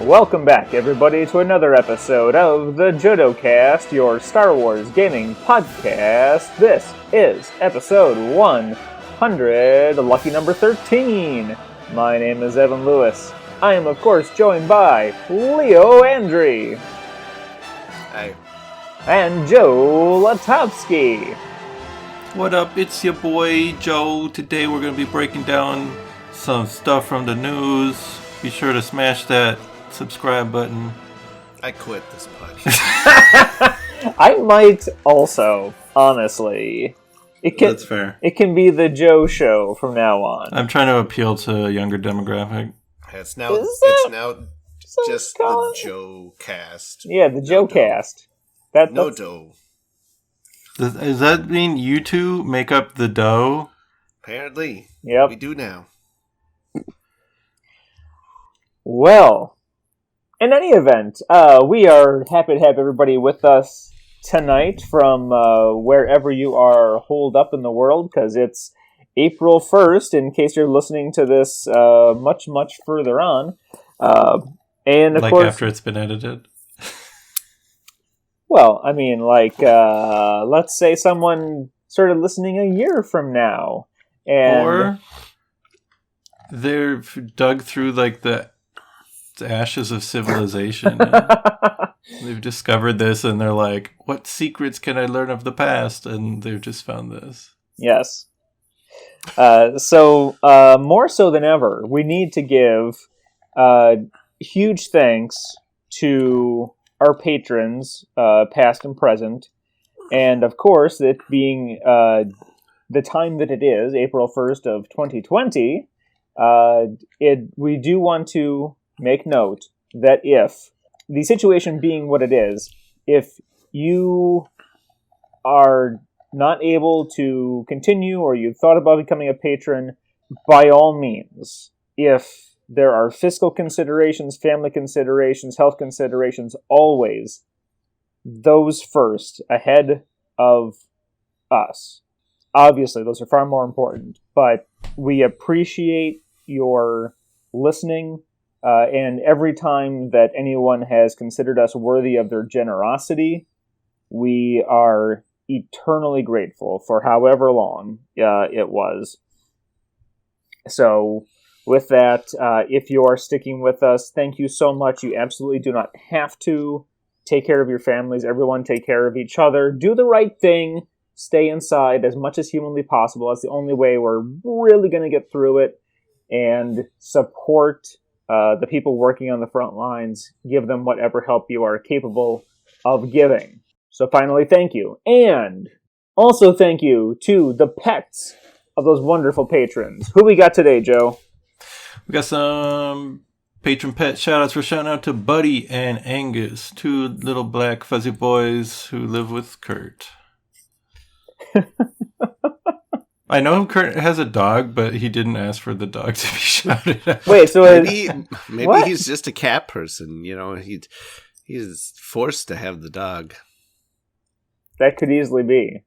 Welcome back, everybody, to another episode of the Jodo Cast, your Star Wars gaming podcast. This is episode 100, lucky number 13. My name is Evan Lewis. I am, of course, joined by Leo Andri. Hi. And Joe Latowski. What up? It's your boy Joe. Today we're going to be breaking down some stuff from the news. Be sure to smash that subscribe button. I quit this podcast. I might also, honestly. That's fair. It can be the Joe show from now on. I'm trying to appeal to a younger demographic. It's now just the Joe cast. Yeah, the Joe cast. No dough. Does that mean you two make up the dough? Apparently. Yep. We do now. Well, in any event, we are happy to have everybody with us tonight from wherever you are holed up in the world, because it's April 1st, in case you're listening to this much, much further on. And of course, after it's been edited? Well, I mean, let's say someone started listening a year from now. Or they've dug through, the ashes of civilization. They've discovered this, and they're like, what secrets can I learn of the past? And they've just found this. Yes. So, more so than ever, we need to give huge thanks to our patrons, past and present. And, of course, it being the time that it is, April 1st of 2020, we do want to make note that if the situation being what it is, if you are not able to continue or you thought about becoming a patron, by all means, if there are fiscal considerations, family considerations, health considerations, always those first ahead of us. Obviously, those are far more important, but we appreciate your listening. And every time that anyone has considered us worthy of their generosity, we are eternally grateful for however long it was. So, with that, if you are sticking with us, thank you so much. You absolutely do not have to. Take care of your families. Everyone take care of each other. Do the right thing. Stay inside as much as humanly possible. That's the only way we're really going to get through it. And support the people working on the front lines. Give them whatever help you are capable of giving. So finally, thank you. And also thank you to the pets of those wonderful patrons. Who we got today, Joe? We got some patron pet shout-outs. We're shouting out to Buddy and Angus, two little black fuzzy boys who live with Kurt. I know Kurt has a dog, but he didn't ask for the dog to be shouted at. Wait, so maybe he's just a cat person. You know, he's forced to have the dog. That could easily be.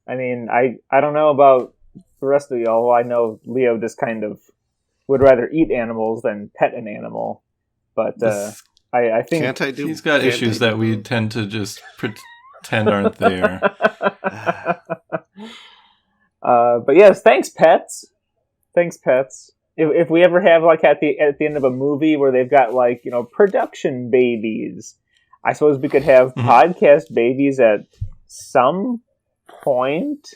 I mean, I don't know about the rest of y'all. I know Leo just kind of would rather eat animals than pet an animal. But I think he's got issues that we tend to just pretend aren't there. But yes, thanks, pets. Thanks, pets. If we ever have at the end of a movie where they've got production babies, I suppose we could have podcast babies at some point.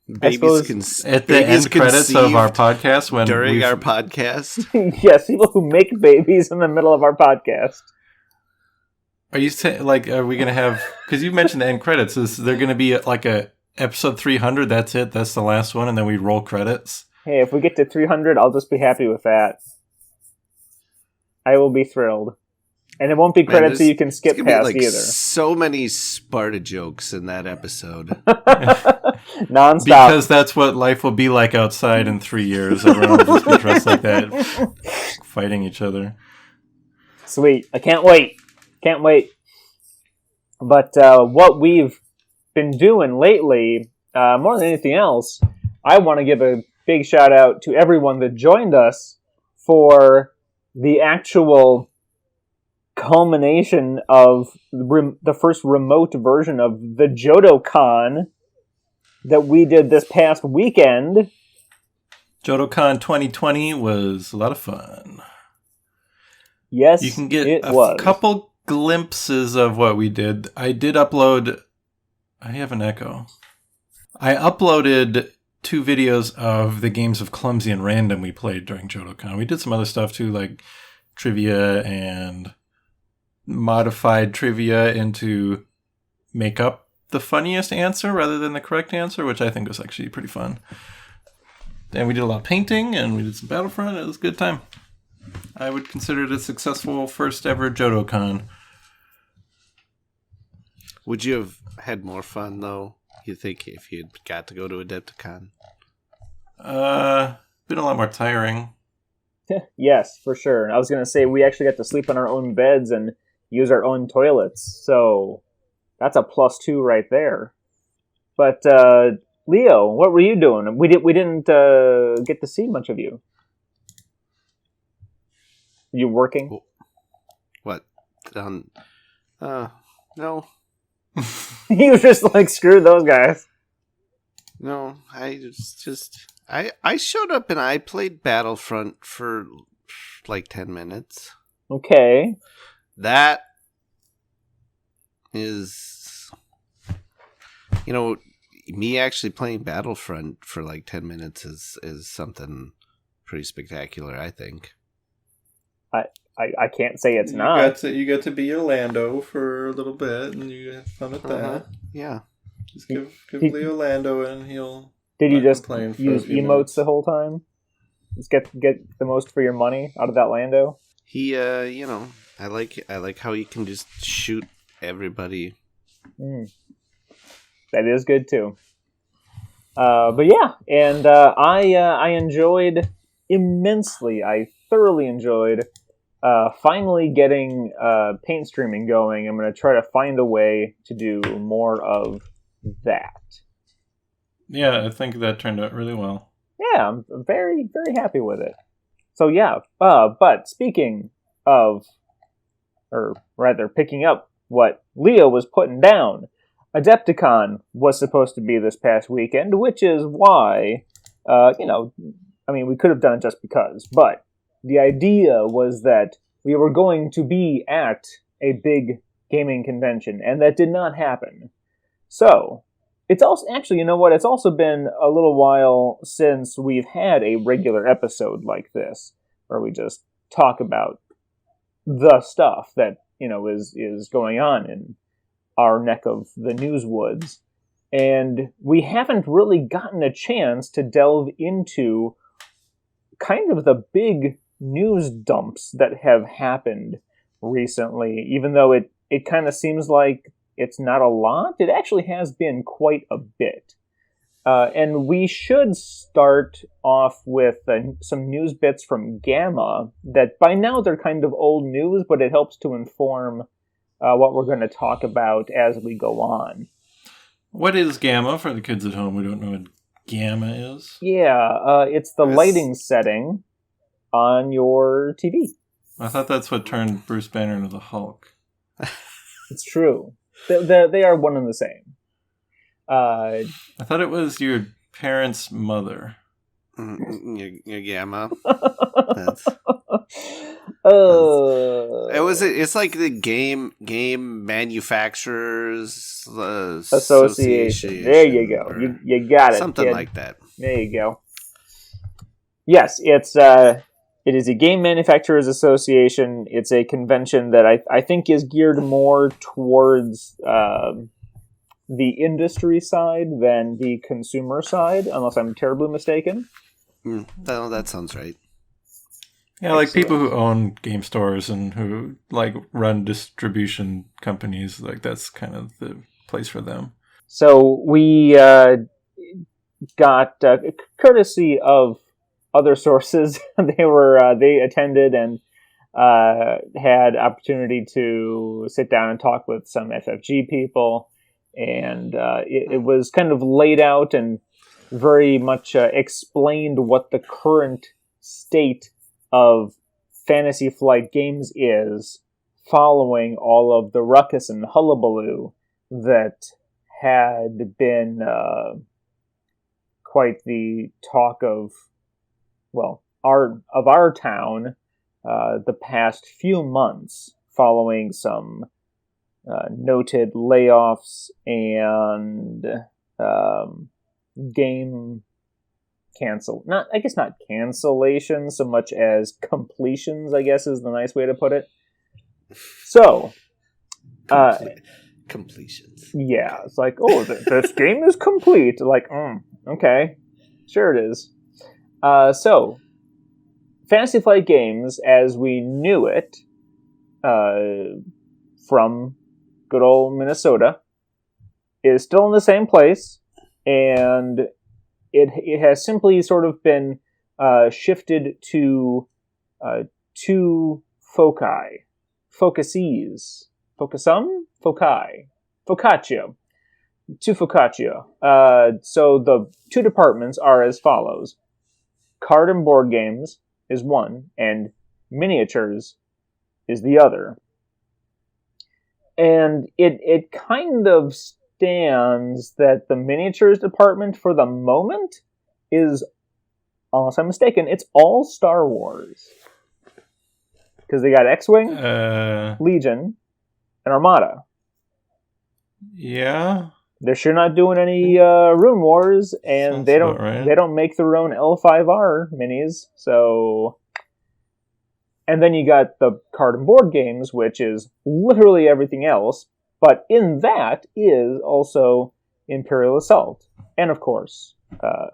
At the end credits of our podcast during our podcast. Yes, people who make babies in the middle of our podcast. Are you saying are we going to have? Because you mentioned the end credits. Is there going to be a episode 300, that's it. That's the last one, and then we roll credits. Hey, if we get to 300, I'll just be happy with that. I will be thrilled. And it won't be credits that you can skip past either. So many Sparta jokes in that episode. Non-stop. Because that's what life will be like outside in 3 years. Everyone will just be dressed like that, fighting each other. Sweet. I can't wait. Can't wait. But what we've been doing lately, more than anything else, I want to give a big shout out to everyone that joined us for the actual culmination of the first remote version of the Jodo Con that we did this past weekend. JodoCon 2020 was a lot of fun. Yes, you can get a couple glimpses of what we did. I did upload... I have an echo. I uploaded 2 videos of the games of Clumsy and Random we played during JodoCon. We did some other stuff too, like trivia and modified trivia into make up the funniest answer rather than the correct answer, which I think was actually pretty fun. And we did a lot of painting, and we did some Battlefront. It was a good time. I would consider it a successful first ever JodoCon. Would you have had more fun, though, you think, if you'd got to go to Adepticon? Been a lot more tiring. Yes, for sure. I was going to say, we actually got to sleep on our own beds and use our own toilets, so that's a +2 right there. But, Leo, what were you doing? We didn't get to see much of you. You working? What? No. He was just like, screw those guys. No, I showed up and I played Battlefront for like 10 minutes. Okay. That is, me actually playing Battlefront for like 10 minutes is something pretty spectacular, I think. I can't say it's not. You got to be Orlando for a little bit, and you had fun with that. Yeah. Just give Leo Lando, and he'll. Did you just use emotes the whole time? Just get the most for your money out of that Lando? He, I like how he can just shoot everybody. That is good too. But yeah, and I enjoyed immensely. I thoroughly enjoyed finally getting paint streaming going. I'm going to try to find a way to do more of that. Yeah, I think that turned out really well. Yeah, I'm very, very happy with it. So yeah, but speaking of, or rather picking up what Leo was putting down, Adepticon was supposed to be this past weekend, which is why, we could have done it just because, but the idea was that we were going to be at a big gaming convention, and that did not happen. So, it's also, actually, you know what, it's also been a little while since we've had a regular episode like this, where we just talk about the stuff that, is going on in our neck of the newswoods. And we haven't really gotten a chance to delve into kind of the big news dumps that have happened recently. Even though it kind of seems like it's not a lot, it actually has been quite a bit. And we should start off with some news bits from Gamma that by now they're kind of old news, but it helps to inform what we're going to talk about as we go on. What is Gamma for the kids at home who don't know what Gamma is? Yeah, it's the lighting setting on your TV. I thought that's what turned Bruce Banner into the Hulk. It's true. They are one and the same. I thought it was your parents' mother. Your Gamma. It's like the game manufacturers association. There you go. You got it. Something kid. Like that. There you go. Yes, it is a game manufacturers association. It's a convention that I think is geared more towards the industry side than the consumer side, unless I'm terribly mistaken. No, that sounds right. Yeah, like people who own game stores and who run distribution companies, that's kind of the place for them. So we got courtesy of other sources. They attended and had opportunity to sit down and talk with some FFG people, and it was kind of laid out and very much explained what the current state of Fantasy Flight Games is, following all of the ruckus and hullabaloo that had been quite the talk of, well, our town the past few months, following some noted layoffs and game not cancellation so much as completions, I guess is the nice way to put it. So completions. Yeah, it's like, oh, this game is complete. Like, okay, sure it is. So Fantasy Flight Games, as we knew it from good old Minnesota, is still in the same place, and it has simply sort of been shifted to two focuses, focaccia. To focaccia. So the two departments are as follows. Card and board games is one, and miniatures is the other. And it kind of stands that the miniatures department for the moment is, unless I'm mistaken, it's all Star Wars. Because they got X-Wing, Legion, and Armada. Yeah. They're sure not doing any Rune Wars, and Sounds they don't about right. they don't make their own L5R minis. So, and then you got the card and board games, which is literally everything else. But in that is also Imperial Assault, and of course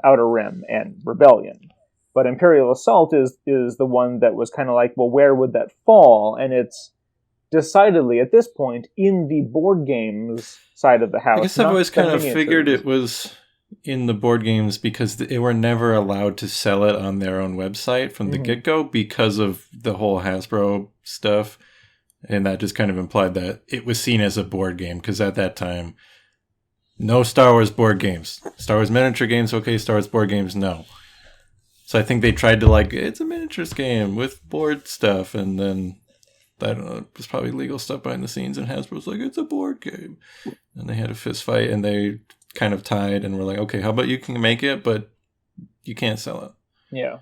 Outer Rim and Rebellion. But Imperial Assault is the one that was kind of like, well, where would that fall? And it's decidedly, at this point, in the board games side of the house. I guess I've always kind of figured it was in the board games because they were never allowed to sell it on their own website from the get-go because of the whole Hasbro stuff. And that just kind of implied that it was seen as a board game because at that time, no Star Wars board games. Star Wars miniature games, okay. Star Wars board games, no. So I think they tried to it's a miniatures game with board stuff, and then I don't know, it was probably legal stuff behind the scenes, and Hasbro's like, it's a board game. And they had a fist fight, and they kind of tied, and were like, okay, how about you can make it, but you can't sell it. Yeah.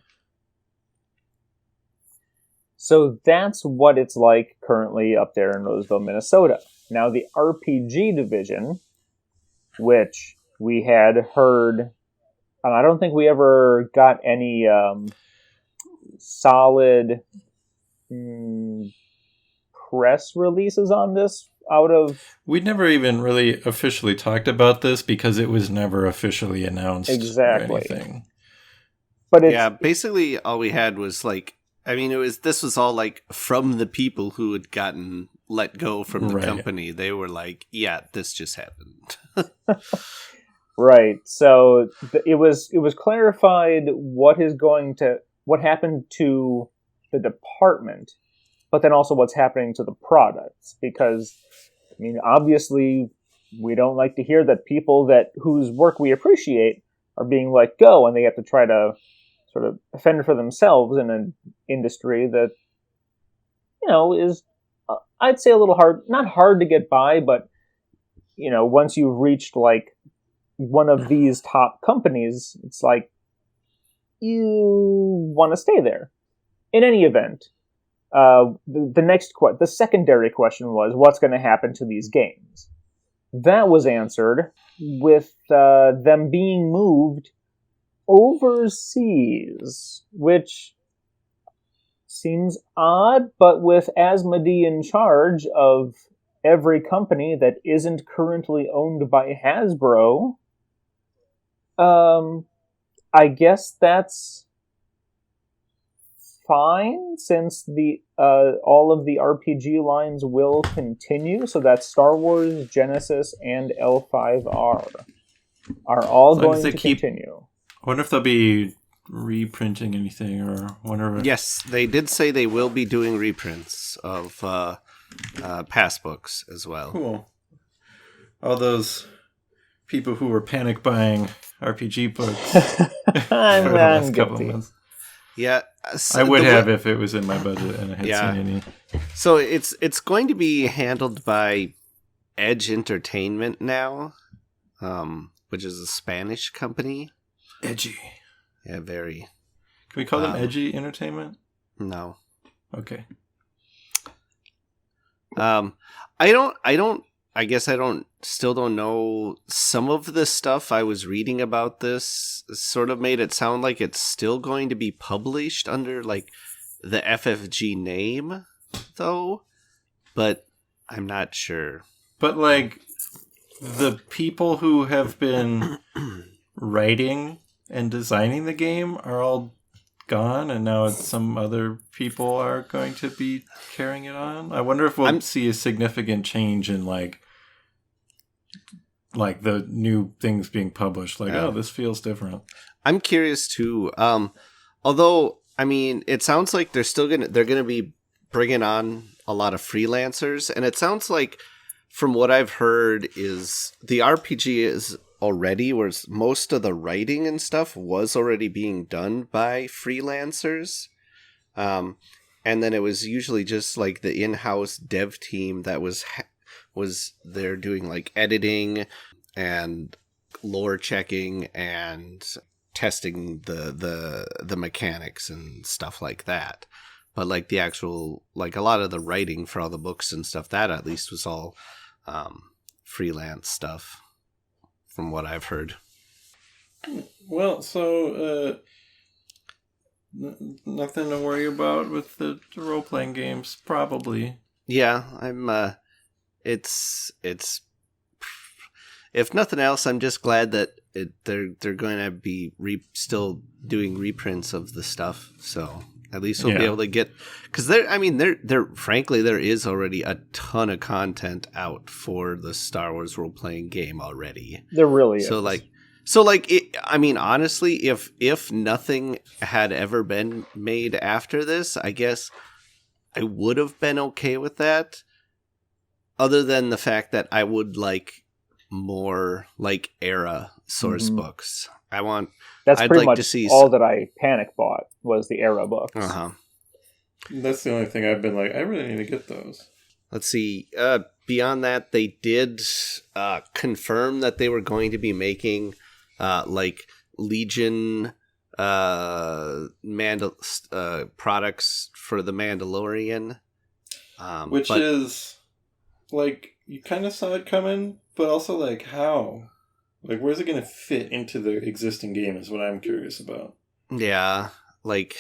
So that's what it's like currently up there in Roseville, Minnesota. Now the RPG division, which we had heard, I don't think we ever got any solid press releases on this out of... We'd never even really officially talked about this because it was never officially announced. Exactly. Or anything. But it's, yeah, basically all we had was this was all from the people who had gotten let go from the company. They were like, yeah, this just happened. Right. So it was clarified what happened to the department, but then also what's happening to the products. Because, I mean, obviously, we don't like to hear that people whose work we appreciate are being let go, and they have to try to sort of fend for themselves in an industry that, is, I'd say, a little hard, not hard to get by, but, once you've reached, one of these top companies, it's like, you want to stay there. In any event, the secondary question was, what's going to happen to these games? That was answered with them being moved overseas, which seems odd, but with Asmodee in charge of every company that isn't currently owned by Hasbro, I guess that's fine, since the all of the RPG lines will continue. So that's Star Wars, Genesis, and L5R are all going to continue. I wonder if they'll be reprinting anything or whatever. Yes, they did say they will be doing reprints of past books as well. Cool. All those people who were panic buying RPG books. I'm guilty. Yeah, I would have if it was in my budget and I had seen any. So it's going to be handled by Edge Entertainment now, which is a Spanish company. Edgy. Yeah, very. Can we call them Edgy Entertainment? No. Okay. Still don't know. Some of the stuff I was reading about this sort of made it sound like it's still going to be published under like the FFG name, though. But I'm not sure. But like the people who have been writing and designing the game are all gone, and now some other people are going to be carrying it on. I wonder if we'll see a significant change in like the new things being published. Like, oh, this feels different. I'm curious too. Although, I mean, it sounds like they're gonna be bringing on a lot of freelancers, and it sounds like, from what I've heard, is the RPG is already, whereas most of the writing and stuff was already being done by freelancers. And then it was usually just like the in-house dev team that was there doing like editing and lore checking and testing the mechanics and stuff like that. But like the actual, like a lot of the writing for all the books and stuff, that at least was all freelance stuff, from what I've heard. Well, so nothing to worry about with the role-playing games, probably. Yeah, I'm. It's. If nothing else, I'm just glad that they're going to be still doing reprints of the stuff. So at least we'll be able to get, because there frankly there is already a ton of content out for the Star Wars role-playing game already. There really is. So honestly, if nothing had ever been made after this, I guess I would have been okay with that. Other than the fact that I would like more like era source books. That's pretty much all that I panic bought was the era books. That's the only thing I've been like, I really need to get those. Let's see. Beyond that, they did confirm that they were going to be making like Legion products for the Mandalorian, which is like, you kind of saw it coming, but also like how, like where's it going to fit into the existing game is what I'm curious about. Yeah, like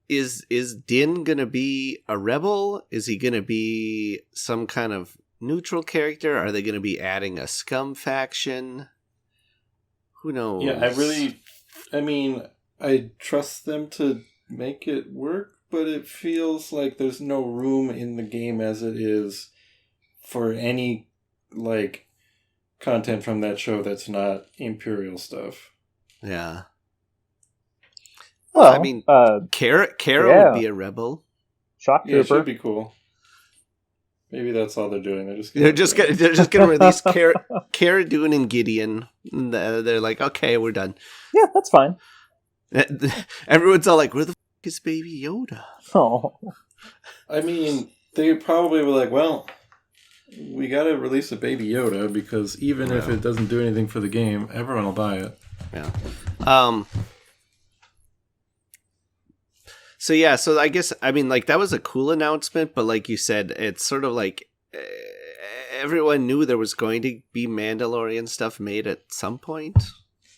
is Din gonna be a rebel? Is he gonna be some kind of neutral character? Are they gonna be adding a scum faction? Who knows? Yeah, I trust them to make it work, but it feels like there's no room in the game as it is for any like content from that show that's not Imperial stuff. Yeah. Well, Kara would be a rebel. Shock Trooper. Yeah, it should be cool. Maybe that's all they're doing. They're just gonna release Cara Dune and Gideon. They're like, okay, we're done. Yeah, that's fine. Everyone's all like, where the f*** is Baby Yoda? Oh. I mean, they probably were like, well, we got to release a Baby Yoda because even if it doesn't do anything for the game, everyone will buy it. Yeah. So I guess, that was a cool announcement, but like you said, it's sort of like everyone knew there was going to be Mandalorian stuff made at some point.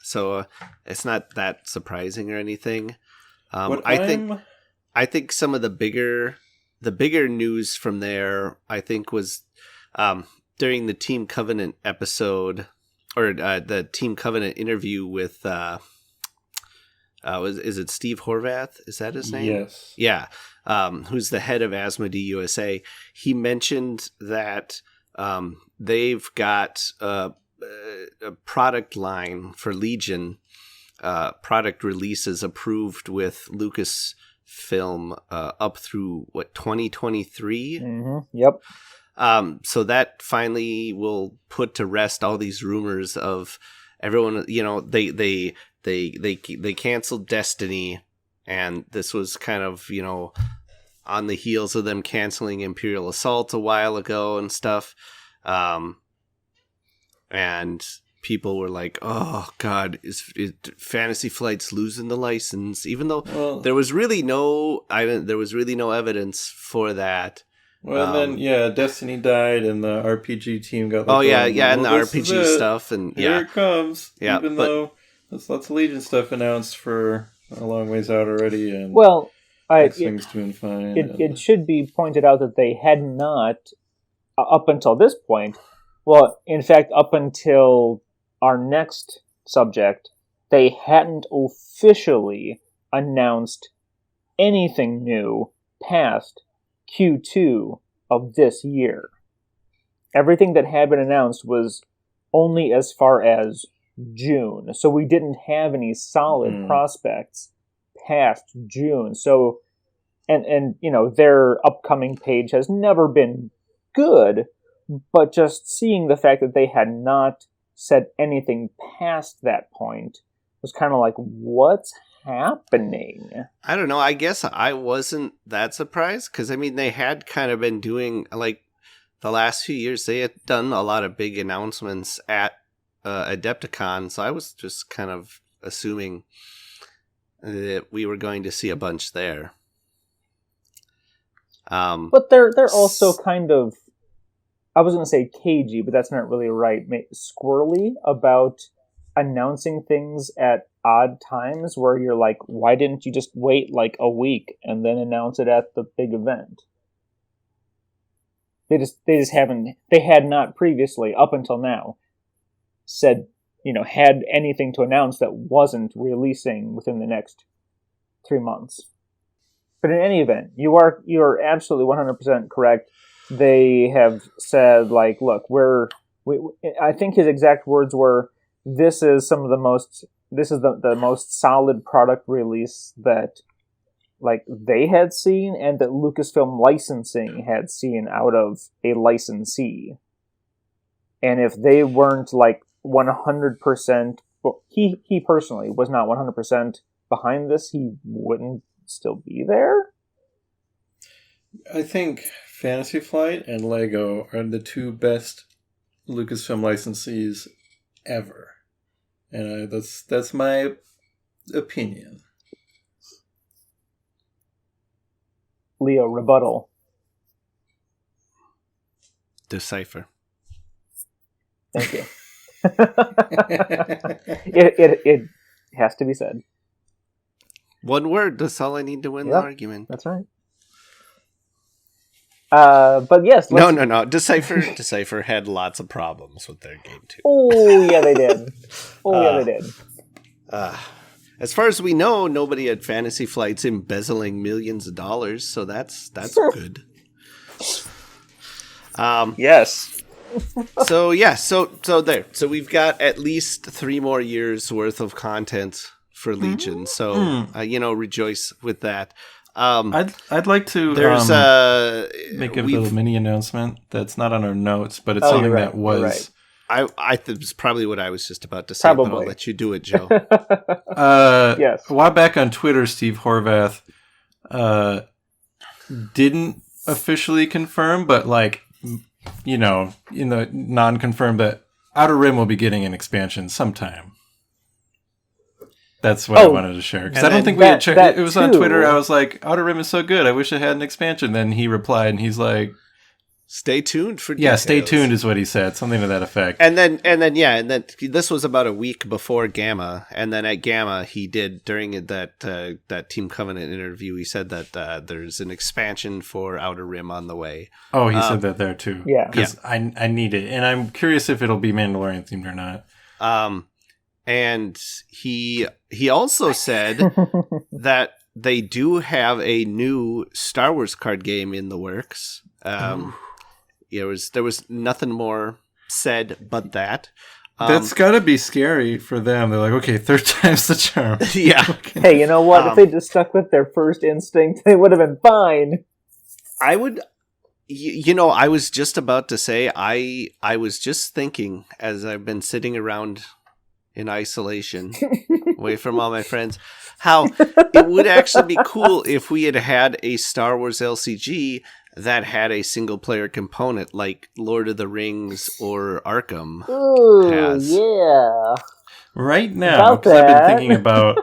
So it's not that surprising or anything. I think some of the bigger news from there, I think, was during the Team Covenant episode, or the Team Covenant interview with is it Steve Horvath? Is that his name? Yes. Yeah. Who's the head of Asmodee USA? He mentioned that they've got a product line for Legion, product releases approved with Lucasfilm up through 2023. Mm-hmm. Yep. So that finally will put to rest all these rumors of everyone. They they canceled Destiny, and this was kind of, you know, on the heels of them canceling Imperial Assault a while ago and stuff. And people were like, "Oh God, is Fantasy Flight's losing the license?" Even though there was really no evidence for that. Well, then Destiny died, and the RPG team got. And the RPG stuff, and here it comes. Yeah, even though there's lots of Legion stuff announced for a long ways out already, and X-Wing's doing fine. It should be pointed out that they had not, up until this point. Well, in fact, up until our next subject, they hadn't officially announced anything new past Q2 of this year. Everything that had been announced was only as far as June. So we didn't have any solid prospects past June. So, and you know, their upcoming page has never been good, but just seeing the fact that they had not said anything past that point was kind of like, what's happening? I don't know. I guess I wasn't that surprised because, I mean, they had kind of been doing, like, the last few years, they had done a lot of big announcements at Adepticon, so I was just kind of assuming that we were going to see a bunch there. But they're also kind of, I was going to say cagey, but that's not really right. Squirrely about announcing things at odd times where you're like, why didn't you just wait like a week and then announce it at the big event? They had not previously, up until now, said, you know, had anything to announce that wasn't releasing within the next 3 months. But in any event, you're absolutely 100% correct. They have said, like, look, I think his exact words were, this is the most solid product release that, like, they had seen and that Lucasfilm Licensing had seen out of a licensee. And if they weren't, like, 100%, well, he personally was not 100% behind this, he wouldn't still be there. I think Fantasy Flight and Lego are the two best Lucasfilm licensees ever. And that's my opinion. Leo, rebuttal. Decipher. Thank you. It has to be said. One word, that's all I need to win the argument. That's right. But yes. No. Decipher had lots of problems with their game too. Oh, yeah, they did. They did. As far as we know, nobody at Fantasy Flight's embezzling millions of dollars, so that's good. Yes. So there. So we've got at least 3 more years worth of content for Legion. So rejoice with that. I'd like to make a little mini announcement that's not on our notes, but it's something that was. Right. I think it's probably what I was just about to say, but I'll let you do it, Joe. Yes. A while back on Twitter, Steve Horvath didn't officially confirm, but non-confirmed that Outer Rim will be getting an expansion sometime. That's what I wanted to share. Because I don't think we had checked. It was on Twitter. I was like, Outer Rim is so good. I wish it had an expansion. Then he replied, and he's like, stay tuned for details. Stay tuned is what he said. Something to that effect. And then this was about a week before Gamma. And then at Gamma, he did, during that Team Covenant interview, he said that there's an expansion for Outer Rim on the way. Oh, he said that there too. Yeah. Because I need it. And I'm curious if it'll be Mandalorian themed or not. And he also said that they do have a new Star Wars card game in the works. There was nothing more said but that. That's got to be scary for them. They're like, okay, third time's the charm. Yeah. Hey, you know what? If they just stuck with their first instinct, they would have been fine. I would. I was just about to say, I was just thinking as I've been sitting around in isolation away from all my friends. How it would actually be cool if we had a Star Wars LCG that had a single player component like Lord of the Rings or Arkham has. Yeah. Right now, because I've been thinking about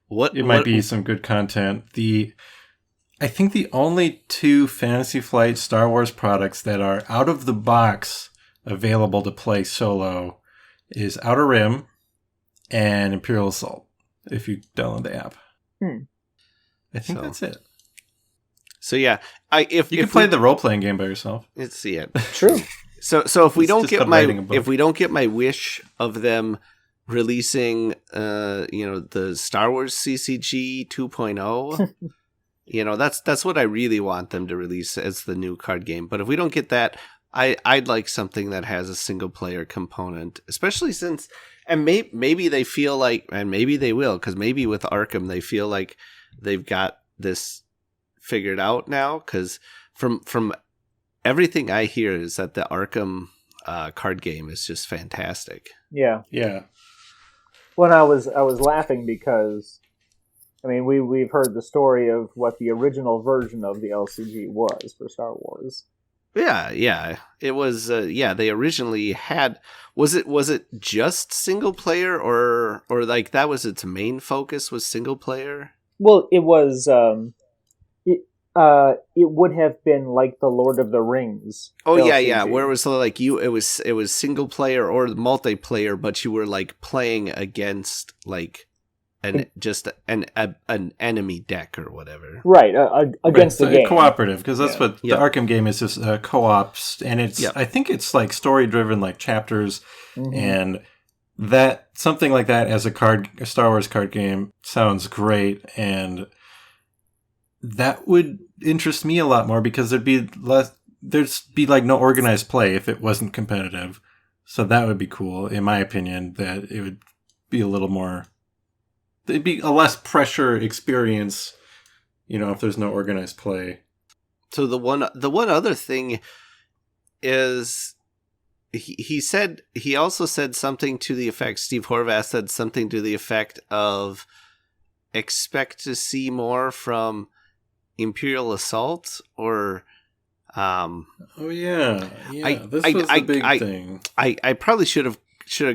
what might be some good content. I think the only two Fantasy Flight Star Wars products that are out of the box available to play solo is Outer Rim and Imperial Assault, if you download the app. I think that's it. So yeah, if you can play the role-playing game by yourself. It's True. So if we don't get my wish of them releasing the Star Wars CCG 2.0, that's what I really want them to release as the new card game. But if we don't get that, I'd like something that has a single player component, especially since, and maybe they feel like, and maybe they will, because maybe with Arkham they feel like they've got this figured out now, because from everything I hear is that the Arkham card game is just fantastic. Yeah. When I was laughing because, I mean, we've heard the story of what the original version of the LCG was for Star Wars. Yeah. It was. They originally had. Was it just single player, or like that was its main focus, was single player? Well, it was. It would have been like the Lord of the Rings. Oh LCG. yeah. Where it was like it was single player or multiplayer, but you were like playing against like an enemy deck or whatever. Right, against the game. Cooperative, because that's what the Arkham game is, just co-ops, and it's I think it's like story-driven, like chapters, and that something like that as a Star Wars card game sounds great, and that would interest me a lot more because there'd be like no organized play if it wasn't competitive. So that would be cool, in my opinion, that it would be a little more... It'd be a less pressure experience, if there's no organized play. So the one other thing is he also said something to the effect, Steve Horvath said something to the effect of expect to see more from Imperial Assault or this was a big thing. I probably should have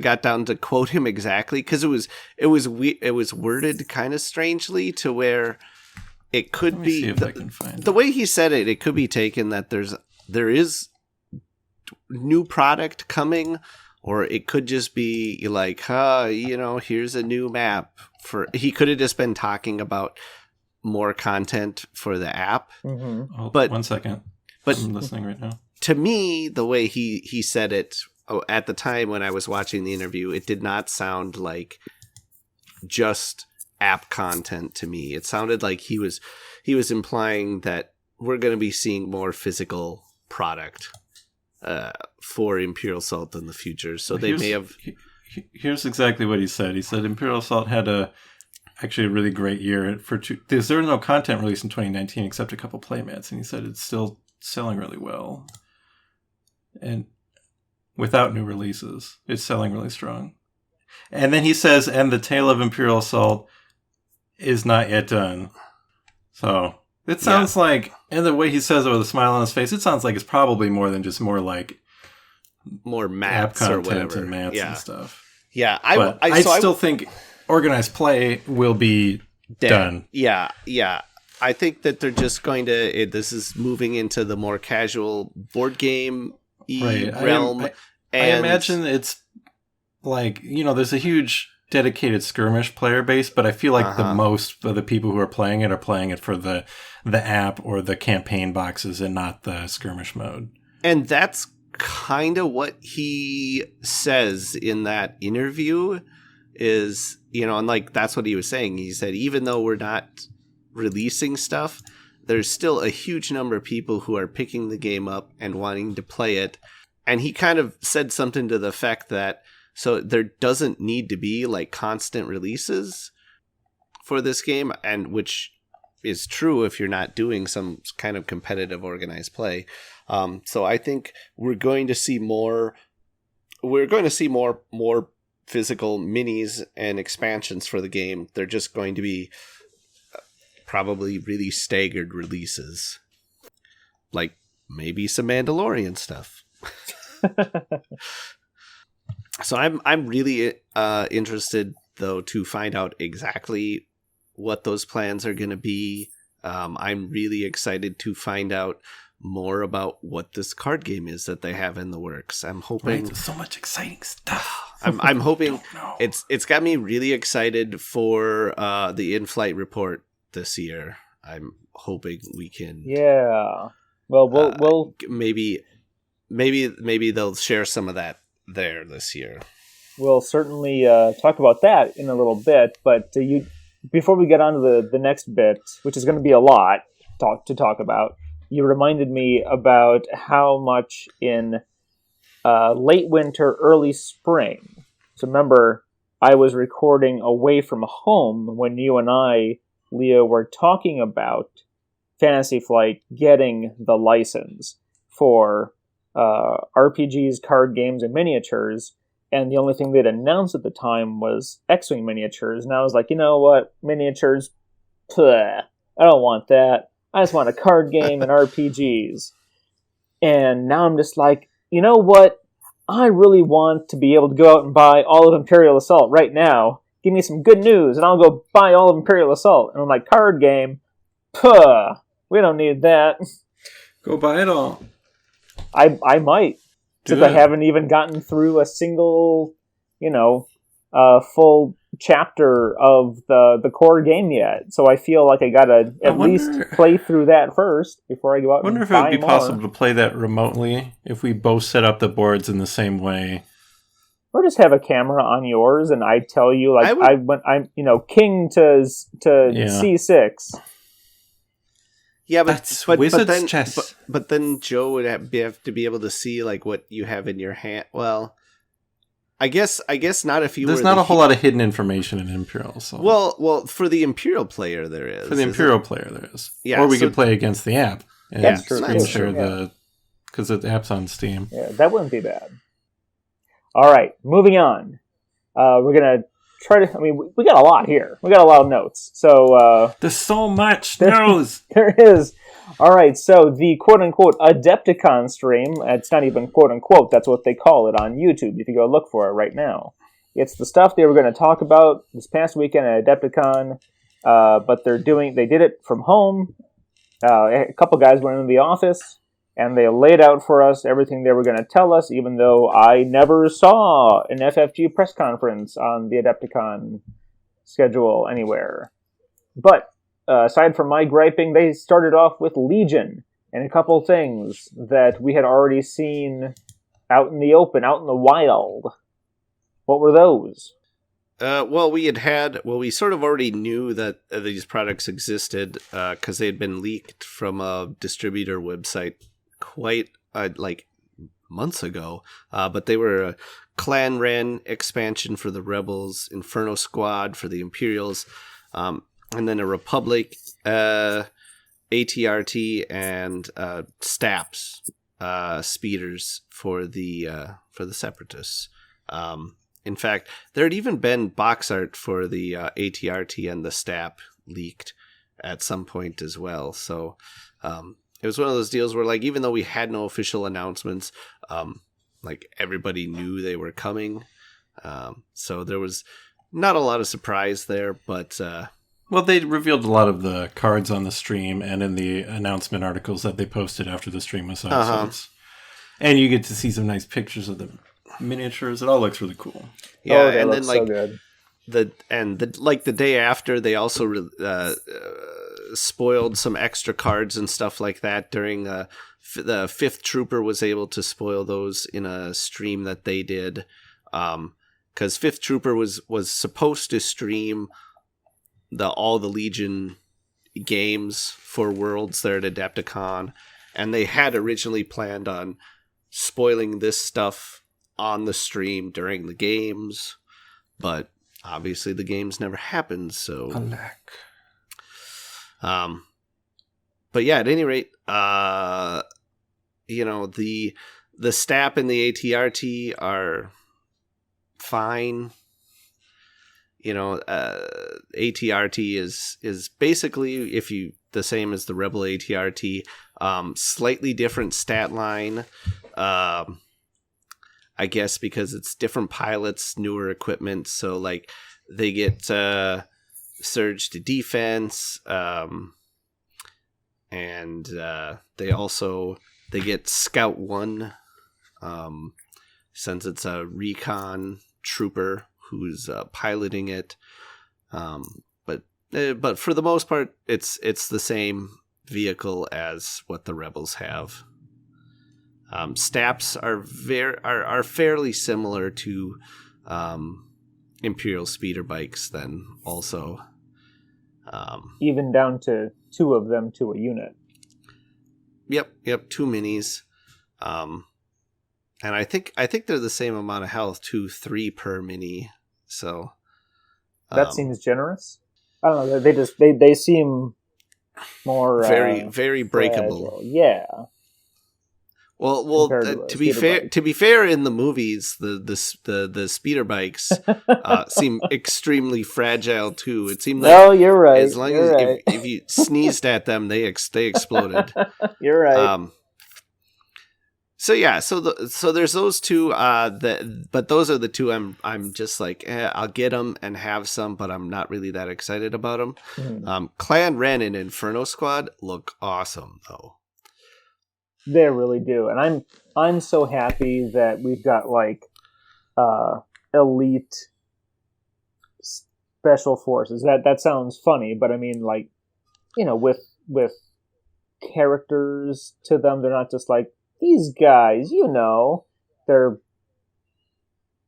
got down to quote him exactly, because it was worded kind of strangely to where it could be the way he said it could be taken that there is new product coming, or it could just be like here's a new map he could have just been talking about more content for the app. Oh, but 1 second, but I'm listening right now. To me, the way he said it at the time when I was watching the interview, it did not sound like just app content to me. It sounded like he was implying that we're going to be seeing more physical product for Imperial Assault in the future. So they may have... Here's exactly what he said. He said Imperial Assault had actually a really great year. There was no content released in 2019 except a couple playmats, and he said it's still selling really well. And without new releases, it's selling really strong. And then he says, and the tale of Imperial Assault is not yet done. So it sounds like, and the way he says it with a smile on his face, it sounds like it's probably more than just more maps app or content whatever and mats and stuff. Yeah, I still think organized play will be done. Yeah. I think that they're just going to. This is moving into the more casual board game realm. I imagine it's like, there's a huge dedicated skirmish player base, but I feel like the most of the people who are playing it for the app or the campaign boxes and not the skirmish mode. And that's kind of what he says in that interview is, and like that's what he was saying. He said, even though we're not releasing stuff, there's still a huge number of people who are picking the game up and wanting to play it. And he kind of said something to the effect that, so there doesn't need to be like constant releases for this game, and which is true if you're not doing some kind of competitive organized play. So I think we're going to see more physical minis and expansions for the game. They're just going to be probably really staggered releases. Like maybe some Mandalorian stuff. So I'm really interested though to find out exactly what those plans are going to be. I'm really excited to find out more about what this card game is that they have in the works. I'm hoping there's so much exciting stuff. I'm hoping it's got me really excited for the in-flight report this year. I'm hoping we can. Yeah. Well, we'll maybe they'll share some of that there this year. We'll certainly talk about that in a little bit. But before we get on to the next bit, which is going to be a lot to talk about, you reminded me about how much in late winter, early spring. So remember, I was recording away from home when you and I, Leo, were talking about Fantasy Flight getting the license for RPGs, card games, and miniatures. And the only thing they'd announced at the time was X-Wing miniatures. And I was like, you know what? Miniatures? Bleh, I don't want that. I just want a card game and RPGs. And now I'm just like, you know what? I really want to be able to go out and buy all of Imperial Assault right now. Give me some good news, and I'll go buy all of Imperial Assault. And I'm like, card game? Puh, we don't need that. Go buy it all. I might. Since I haven't even gotten through a single, full chapter of the core game yet. So I feel like I gotta at least play through that first before I go out and buy more. I wonder if it would be possible to play that remotely if we both set up the boards in the same way. Or just have a camera on yours and I tell you, like, I'm king to C6. Yeah, That's wizard's chess. But then Joe would have to be able to see like what you have in your hand. Well, I guess not if you. There's not a whole lot of hidden information in Imperial. So. Well, for the Imperial player there is. For the Imperial player there is. Yeah, or we could play against the app and screen share because the app's on Steam. Yeah, that wouldn't be bad. All right, moving on. We're gonna try to. I mean, we got a lot here. We got a lot of notes. So there's so much news. There is. All right, so the quote-unquote Adepticon stream, it's not even quote-unquote, that's what they call it on YouTube, if you go look for it right now. It's the stuff they were going to talk about this past weekend at Adepticon, but they did it from home. A couple guys went into the office, and they laid out for us everything they were going to tell us, even though I never saw an FFG press conference on the Adepticon schedule anywhere. But aside from my griping, they started off with Legion and a couple things that we had already seen out in the open, out in the wild. What were those? We sort of already knew that these products existed because they had been leaked from a distributor website quite months ago. But they were a Clan Ren expansion for the Rebels, Inferno Squad for the Imperials, and then a Republic, ATRT, and Staps speeders for the Separatists. In fact, there had even been box art for the ATRT and the Stap leaked at some point as well. So it was one of those deals where, like, even though we had no official announcements, everybody knew they were coming. So there was not a lot of surprise there, but. Well, they revealed a lot of the cards on the stream and in the announcement articles that they posted after the stream was out. And you get to see some nice pictures of the miniatures. It all looks really cool. Yeah, and then so good. The day after, they also spoiled some extra cards and stuff like that during the Fifth Trooper was able to spoil those in a stream that they did. Because Fifth Trooper was supposed to stream all the Legion games for Worlds there at Adepticon, and they had originally planned on spoiling this stuff on the stream during the games, but obviously the games never happened, so but yeah, at any rate, the Stap and the ATRT are fine. You know, ATRT is basically the same as the Rebel ATRT, slightly different stat line. I guess because it's different pilots, newer equipment, so like they get surge to defense, and they get Scout 1, since it's a recon trooper who's piloting it. But for the most part, it's the same vehicle as what the Rebels have. Staps are fairly similar to Imperial speeder bikes. Then also, even down to 2 of them to a unit. Yep, 2 minis, and I think they're the same amount of health, 3 per mini. So that seems generous. I don't know. They seem more very breakable. fragile. Yeah. Well. To be fair, in the movies, the speeder bikes seem extremely fragile too. It seemed like you're right. As long as if you sneezed at them, they exploded. You're right. So yeah, so there's those 2. But those are the 2 I'm just like, I'll get them and have some, but I'm not really that excited about them. Mm-hmm. Clan Ren and Inferno Squad look awesome though. They really do, and I'm so happy that we've got like elite special forces. That sounds funny, but I mean, like, you know, with characters to them, they're not just like these guys. You know, they're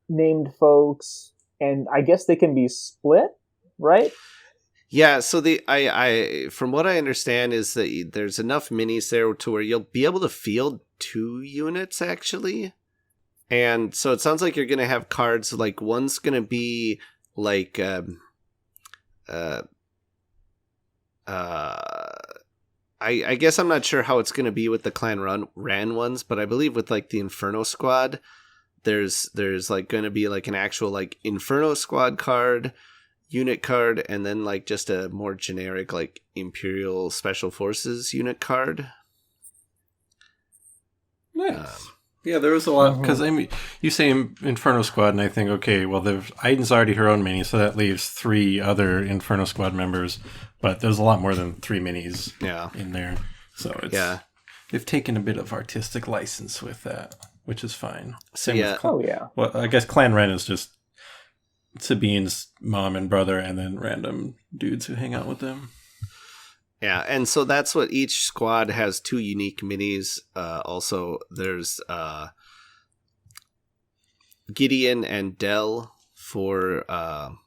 named folks, and I guess they can be split, right? Yeah, so I from what I understand is that there's enough minis there to where you'll be able to field 2 units actually. And so it sounds like you're going to have cards like one's going to be like I guess I'm not sure how it's going to be with the Clan Ran ones, but I believe with like the Inferno Squad there's like going to be like an actual like Inferno Squad card, unit card, and then like just a more generic like Imperial Special Forces unit card. Nice. Yeah, there was a lot because I mean, you say Inferno Squad, and I think, okay, well, Aiden's already her own mini, so that leaves 3 other Inferno Squad members. But there's a lot more than 3 minis in there, so it's they've taken a bit of artistic license with that, which is fine. Same with well, I guess Clan Ren is just Sabine's mom and brother, and then random dudes who hang out with them. Yeah, and so that's what each squad has 2 unique minis. Also, there's Gideon and Del for an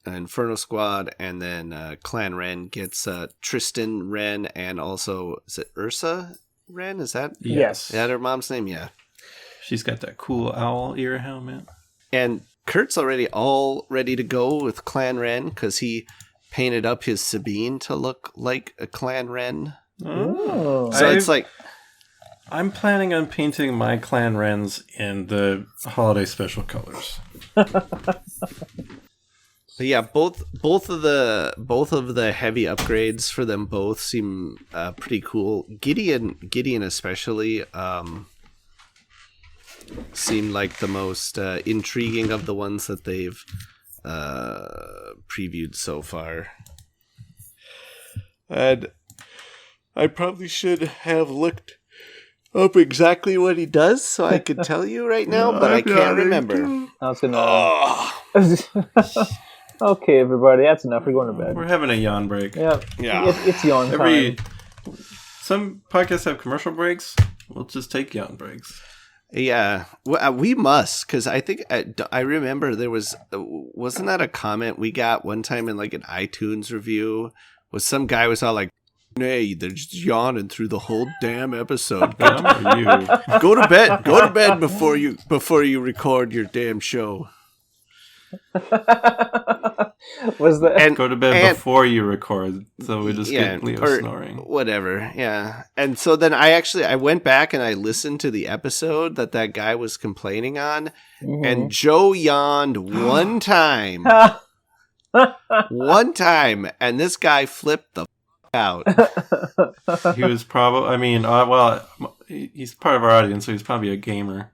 Inferno Squad, and then Clan Ren gets Tristan Ren, and also, is it Ursa Ren? Is that? Yes. Is that her mom's name? Yeah. She's got that cool owl ear helmet. And Kurt's already all ready to go with Clan Ren because he painted up his Sabine to look like a Clan Ren. Oh. So it's like... I'm planning on painting my Clan Rens in the holiday special colors. But yeah, both of the heavy upgrades for them both seem pretty cool. Gideon especially seemed like the most intriguing of the ones that they've previewed so far. And I probably should have looked up exactly what he does so I could tell you right now, but I can't remember. I was gonna... Okay, everybody, that's enough. We're going to bed. We're having a yawn break. Yeah. It's yawn time. Some podcasts have commercial breaks. We'll just take yawn breaks. Yeah, we must, because I think I remember there wasn't that a comment we got one time in like an iTunes review? Was some guy was all like, "Hey, they're just yawning through the whole damn episode. Go to bed before you record your damn show." Was the And Go to bed before you record, so we just yeah, get Leo or snoring. whatever, yeah. And so then I went back and I listened to the episode that guy was complaining on, and Joe yawned one time. One time, and this guy flipped the out. He was probably, I mean, well, he's part of our audience, so he's probably a gamer.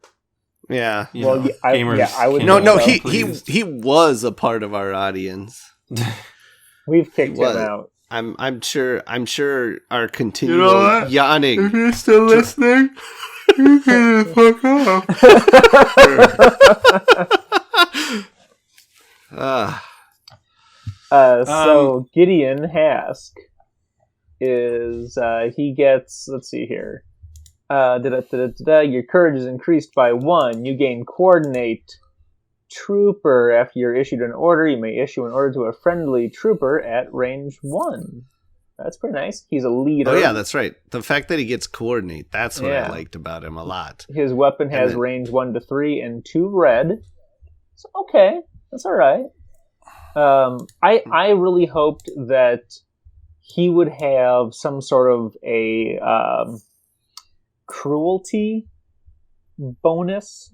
Yeah. You know, gamers. I would. No, can't he was a part of our audience. We've kicked him out. I'm sure our continual yawning. If you're still listening, you can fuck off. So Gideon Hask is he gets, let's see here. Your courage is increased by 1. You gain coordinate trooper after you're issued an order. You may issue an order to a friendly trooper at range 1. That's pretty nice. He's a leader. Oh yeah, that's right. The fact that he gets coordinate, that's what I liked about him a lot. His weapon has range 1 to 3 and 2 red. So, okay, that's all right. I really hoped that he would have some sort of a cruelty bonus,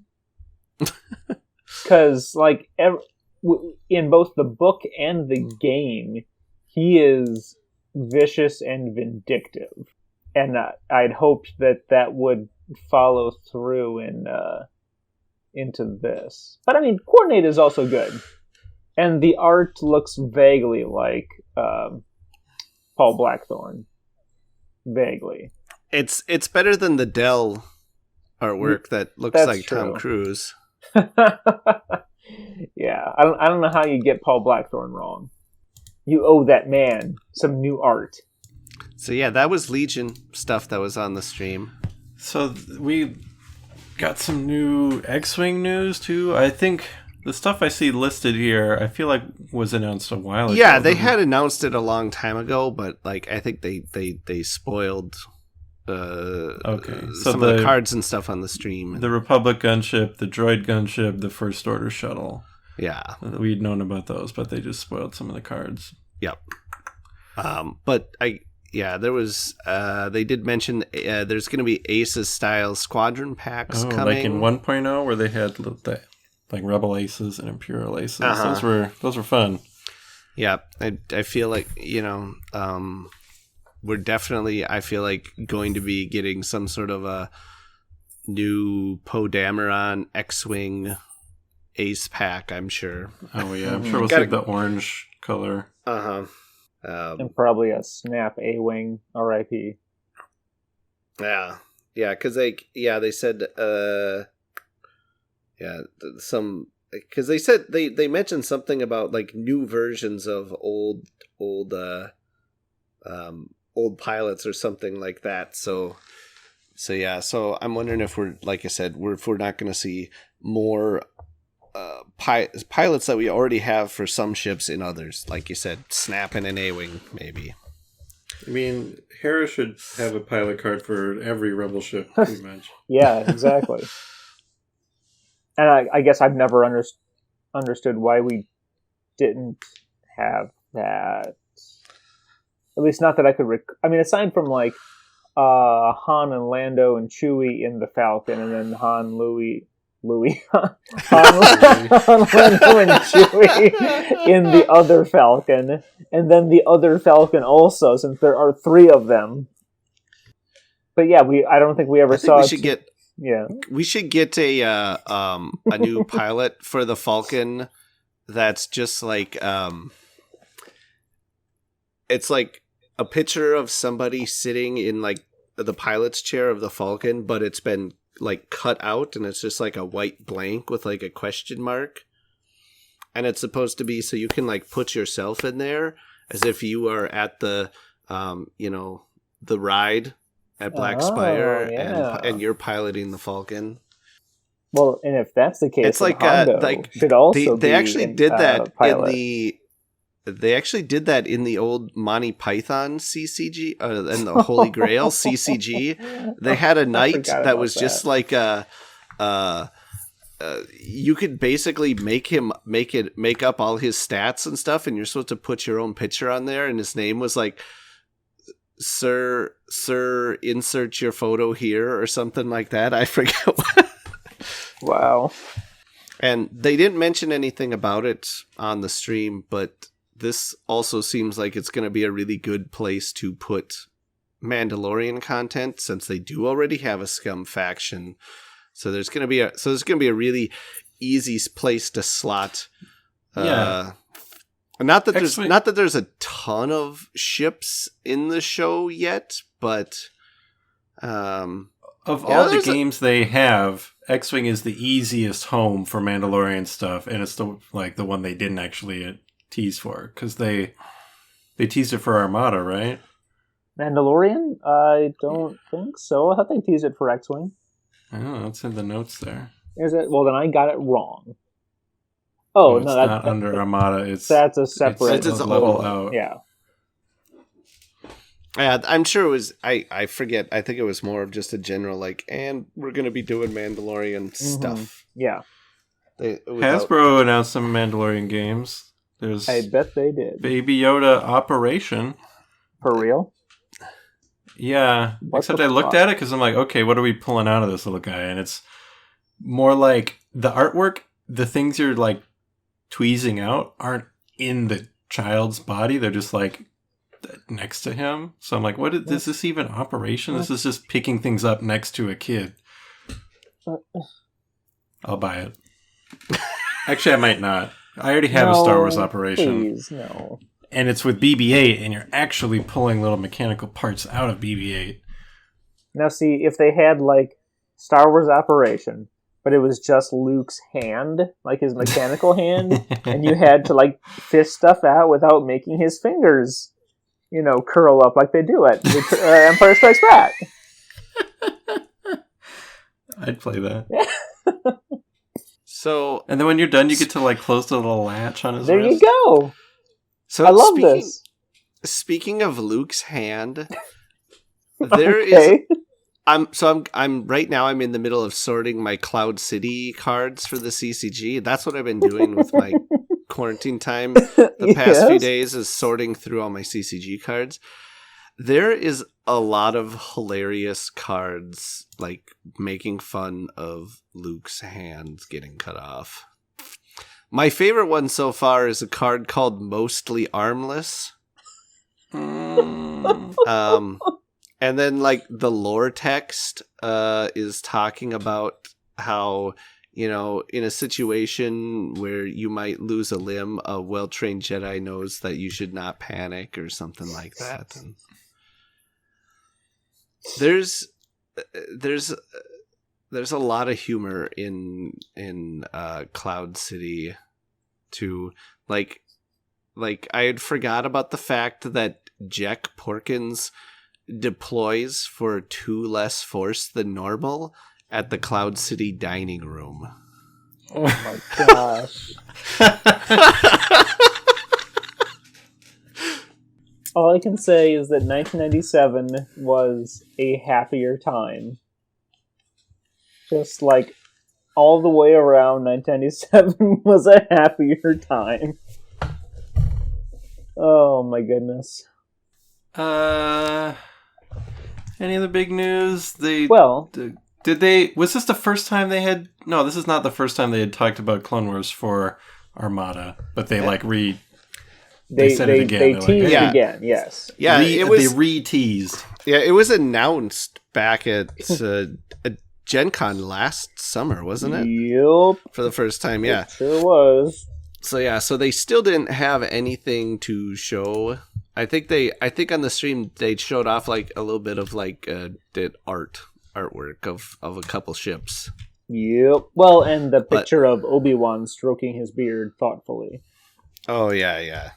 because like in both the book and the game, he is vicious and vindictive, and I'd hoped that would follow through into this. But I mean, coordinate is also good. And the art looks vaguely like Paul Blackthorne. Vaguely. It's better than the Dell artwork that looks That's like true. Tom Cruise. Yeah, I don't know how you get Paul Blackthorne wrong. You owe that man some new art. So yeah, that was Legion stuff that was on the stream. So we got some new X-Wing news too. I think the stuff I see listed here, I feel like was announced a while ago. Yeah, they had announced it a long time ago, but like I think they spoiled some of the cards and stuff on the stream. The Republic gunship, the droid gunship, the First Order shuttle. Yeah. We'd known about those, but they just spoiled some of the cards. Yep. But there was they did mention there's going to be Aces style squadron packs coming. Like in 1.0 where they had like Rebel Aces and Imperial Aces. Those were fun. Yeah, I feel like, we're definitely, I feel like, going to be getting some sort of a new Poe Dameron X-Wing Ace pack, I'm sure. Oh yeah, I'm sure we'll see the orange color. And probably a Snap A-Wing RIP. Yeah, because they said because they said they mentioned something about like new versions of old pilots or something like that. So I'm wondering if we're, like I said, if we're not going to see more pilots that we already have for some ships in others, like you said, Snap and an A-Wing maybe. I mean, Hera should have a pilot card for every Rebel ship, pretty much. Yeah, exactly. And I guess I've never understood why we didn't have that. At least not that I could I mean, aside from like Han and Lando and Chewie in the Falcon, and then Han, Lando and Chewie in the other Falcon, and then the other Falcon also, since there are 3 of them. But yeah, I don't think we ever saw. We should get a new pilot for the Falcon. That's just like it's like a picture of somebody sitting in like the pilot's chair of the Falcon, but it's been like cut out and it's just like a white blank with like a question mark. And it's supposed to be so you can like put yourself in there as if you are at the the ride at Black Spire, and you're piloting the Falcon. Well, and if that's the case, it's like Hondo should also they actually did that pilot. They actually did that in the old Monty Python CCG and the Holy Grail CCG. They had a knight that was just like a you could basically make up all his stats and stuff, and you're supposed to put your own picture on there, and his name was like Sir, insert your photo here or something like that. I forget what. Wow. And they didn't mention anything about it on the stream, but this also seems like it's going to be a really good place to put Mandalorian content, since they do already have a Scum faction. So there's going to be a really easy place to slot. Not that there's a ton of ships in the show yet, but of all the games they have, X-Wing is the easiest home for Mandalorian stuff, and it's the one they didn't actually tease for, because they teased it for Armada, right? Mandalorian? I don't think so. I thought they teased it for X-Wing. Oh, that's in the notes there. Is it? Well, then I got it wrong. Oh, it's no, not under Armada. That's a separate it's level out. Yeah. Yeah, I'm sure it was. I forget. I think it was more of just a general and we're going to be doing Mandalorian stuff. Yeah. Hasbro announced some Mandalorian games. I bet they did. Baby Yoda Operation. For real? Yeah. Except I looked at it because I'm like, okay, what are we pulling out of this little guy? And it's more like the artwork, the things you're tweezing out aren't in the child's body. They're just next to him. So I'm like, is this even Operation? This is just picking things up next to a kid. I'll buy it. Actually, I might not. I already have a Star Wars Operation. Please, no. And it's with BB-8, and you're actually pulling little mechanical parts out of BB-8. Now, see, if they had, Star Wars Operation, but it was just Luke's hand, his mechanical hand, and you had to, fish stuff out without making his fingers, curl up like they do at Empire Strikes Back. I'd play that. So, and then when you're done, you get to close the little latch on his there wrist. You go. So I love this. Speaking of Luke's hand, there is. I'm right now. I'm in the middle of sorting my Cloud City cards for the CCG. That's what I've been doing with my quarantine time the past few days, is sorting through all my CCG cards. There is a lot of hilarious cards, making fun of Luke's hands getting cut off. My favorite one so far is a card called Mostly Armless. And then, the lore text is talking about how, in a situation where you might lose a limb, a well-trained Jedi knows that you should not panic, or something like that. And there's a lot of humor in Cloud City, too. I had forgot about the fact that Jack Porkins deploys for 2 less force than normal at the Cloud City dining room. Oh my gosh. All I can say is that 1997 was a happier time. Just all the way around, 1997 was a happier time. Oh my goodness. Any other big news? Was this the first time they had... No, this is not the first time they had talked about Clone Wars for Armada, but they they said it again. They teased again, yes. Yeah, they re-teased. Yeah, it was announced back at Gen Con last summer, wasn't it? Yep. For the first time, yeah. It sure was. So they still didn't have anything to show. I think on the stream they showed off a little bit of artwork of a couple ships. Yep. Well, and the picture of Obi-Wan stroking his beard thoughtfully. Oh yeah.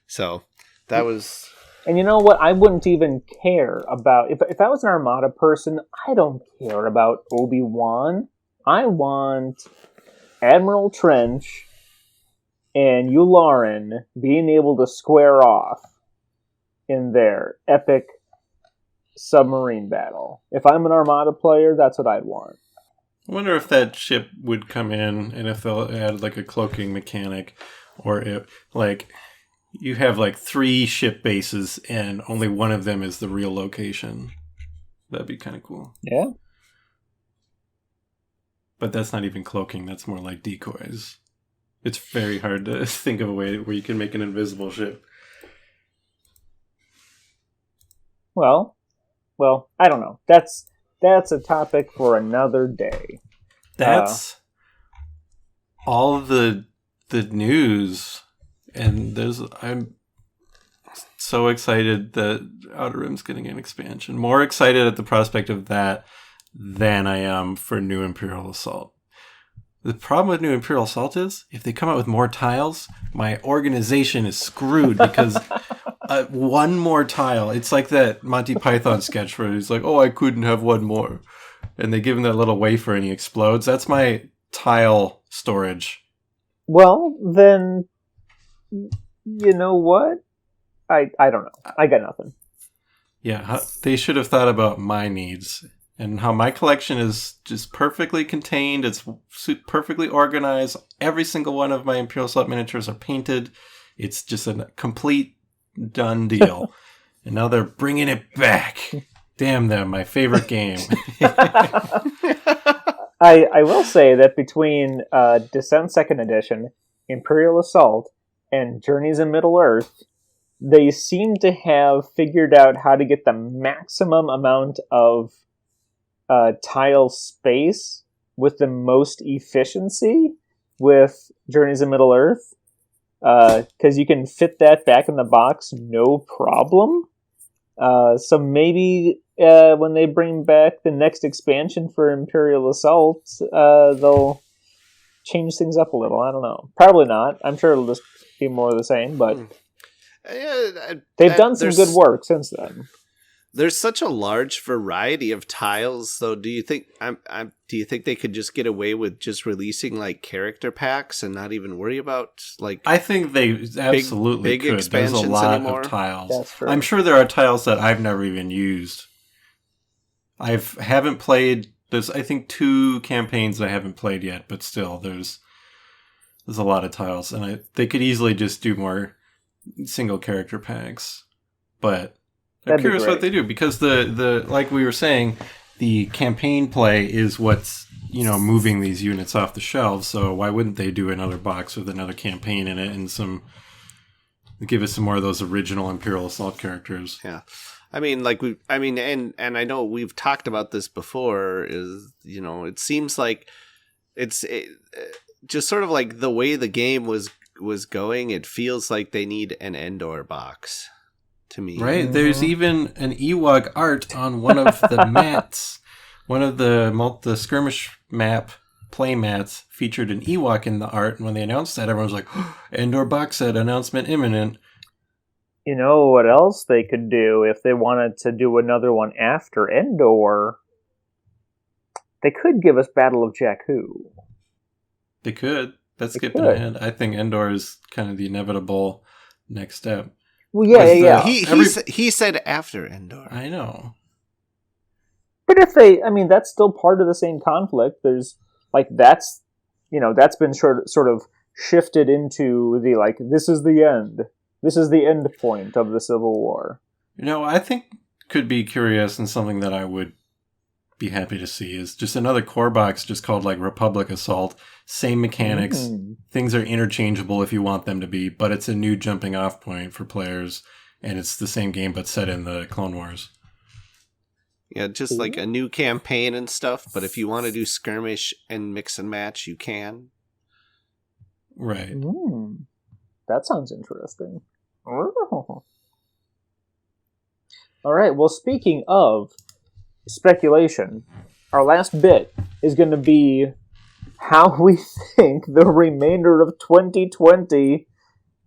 So that was. And you know what? I wouldn't even care about if I was an Armada person. I don't care about Obi-Wan. I want Admiral Trench and Yularen being able to square off in their epic submarine battle. If I'm an Armada player, that's what I'd want. I wonder if that ship would come in and if they'll add like a cloaking mechanic, or if like you have like 3 ship bases and only one of them is the real location. That'd be kind of cool. Yeah. But that's not even cloaking. That's more like decoys. It's very hard to think of a way where you can make an invisible ship. Well, I don't know. That's a topic for another day. That's all the news, and I'm so excited that Outer Rim's getting an expansion. More excited at the prospect of that than I am for New Imperial Assault. The problem with New Imperial Assault is, if they come out with more tiles, my organization is screwed because one more tile. It's like that Monty Python sketch where he's like, oh, I couldn't have one more. And they give him that little wafer and he explodes. That's my tile storage. Well, then, you know what? I don't know. I got nothing. Yeah, they should have thought about my needs and how my collection is just perfectly contained. It's perfectly organized. Every single one of my Imperial Assault miniatures are painted. It's just a complete done deal. And now they're bringing it back. Damn them, my favorite game. I will say that between Descent 2nd Edition, Imperial Assault, and Journeys in Middle-earth, they seem to have figured out how to get the maximum amount of tile space with the most efficiency with Journeys in Middle-earth, because you can fit that back in the box no problem. So maybe when they bring back the next expansion for Imperial Assault, they'll change things up a little. I don't know. Probably not. I'm sure it'll just be more of the same, but they've done some good work since then. There's such a large variety of tiles, though. Do you think do you think they could just get away with just releasing like character packs and not even worry about like? I think they absolutely big could. There's a lot anymore. of tiles. That's true. I'm sure there are tiles that I've never even used. I haven't played. There's I think 2 campaigns I haven't played yet, but still there's a lot of tiles, and they could easily just do more single character packs, but. I'm curious what they do, because the like we were saying, the campaign play is what's moving these units off the shelves. So why wouldn't they do another box with another campaign in it and give us some more of those original Imperial Assault characters? Yeah, I mean, and I know we've talked about this before. Is it seems like it's just sort of like the way the game was going. It feels like they need an Endor box. To me. Right, there's even an Ewok art on one of the mats. One of the skirmish map play mats featured an Ewok in the art, and when they announced that, everyone was like, oh, Endor box set announcement imminent. You know what else they could do if they wanted to do another one after Endor? They could give us Battle of Jakku. They could. That's skipping ahead. I think Endor is kind of the inevitable next step. Well, yeah. He said after Endor. I know. But if that's still part of the same conflict. There's, that's been sort of shifted into the, this is the end. This is the end point of the Civil War. I think could be curious, and something that I would be happy to see is just another core box just called, Republic Assault. Same mechanics. Things are interchangeable if you want them to be, but it's a new jumping off point for players, and it's the same game but set in the Clone Wars. Yeah, just like a new campaign and stuff, but if you want to do skirmish and mix and match, you can. Right. That sounds interesting. All right, well, speaking of speculation, our last bit is going to be how we think the remainder of 2020,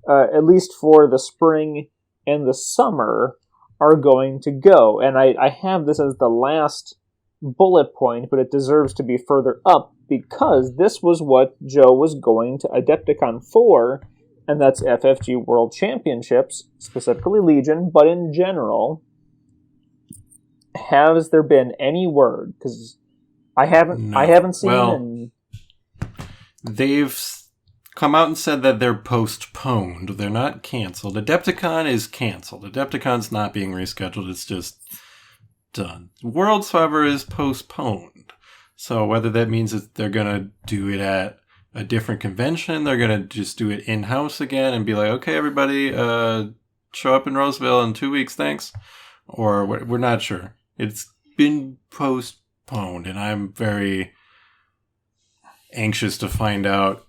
at least for the spring and the summer, are going to go. And I have this as the last bullet point, but it deserves to be further up, because this was what Joe was going to Adepticon for, and that's FFG World Championships, specifically Legion, but in general. Has there been any word? Because I haven't seen. Well, and they've come out and said that they're postponed. They're not canceled. Adepticon is canceled. Adepticon's not being rescheduled. It's just done. Worlds, however, is postponed. So whether that means that they're going to do it at a different convention, they're going to just do it in-house again and be like, okay, everybody, show up in Roseville in 2 weeks, thanks. Or we're not sure. It's been postponed, and I'm very anxious to find out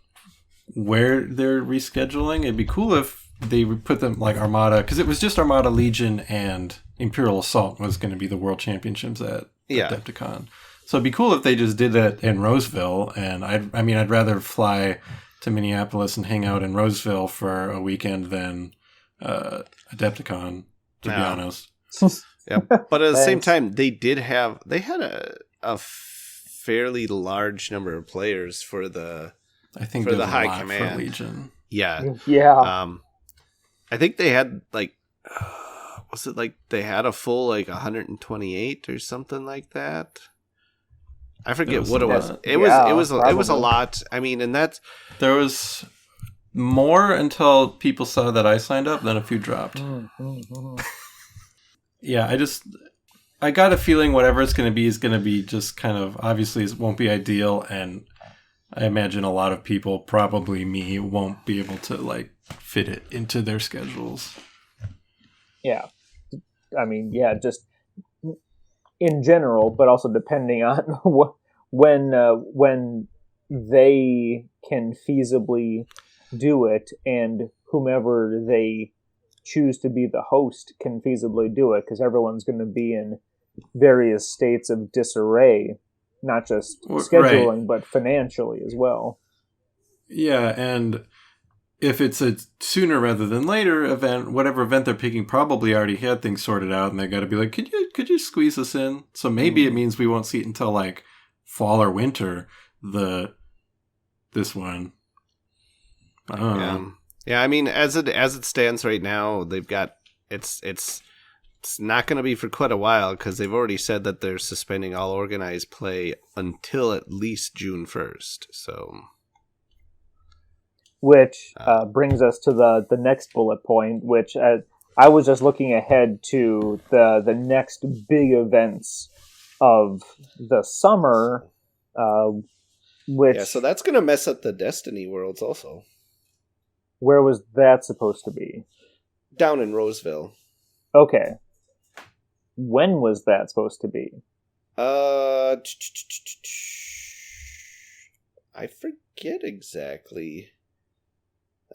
where they're rescheduling. It'd be cool if they put them like Armada, because it was just Armada, Legion, and Imperial Assault was going to be the World Championships at Adepticon. So it'd be cool if they just did that in Roseville, and I'd rather fly to Minneapolis and hang out in Roseville for a weekend than Adepticon, to be honest. Yeah, but at the same time, they had a fairly large number of players for the high command for Legion. Yeah. I think they had like was it like they had a full like 128 or something like that. I forget what it was. It was a lot. I mean, and that's there was more until people saw that I signed up, then a few dropped. Yeah, I got a feeling whatever it's going to be is going to be just kind of, obviously it won't be ideal, and I imagine a lot of people, probably me, won't be able to like fit it into their schedules. Yeah. I mean, yeah, just in general, but also depending on when they can feasibly do it, and whomever they choose to be the host can feasibly do it, because everyone's going to be in various states of disarray, not just scheduling, but financially as well. Yeah, and if it's a sooner rather than later event, whatever event they're picking probably already had things sorted out, and they got to be like, could you squeeze us in? So maybe it means we won't see it until like fall or winter. This one. Yeah. I mean, as it stands right now, they've got it's not going to be for quite a while, because they've already said that they're suspending all organized play until at least June 1st. So. Which brings us to the next bullet point, which I was just looking ahead to the next big events of the summer, which... Yeah, so that's going to mess up the Destiny Worlds also. Where was that supposed to be? Down in Roseville. Okay. When was that supposed to be? I forget exactly.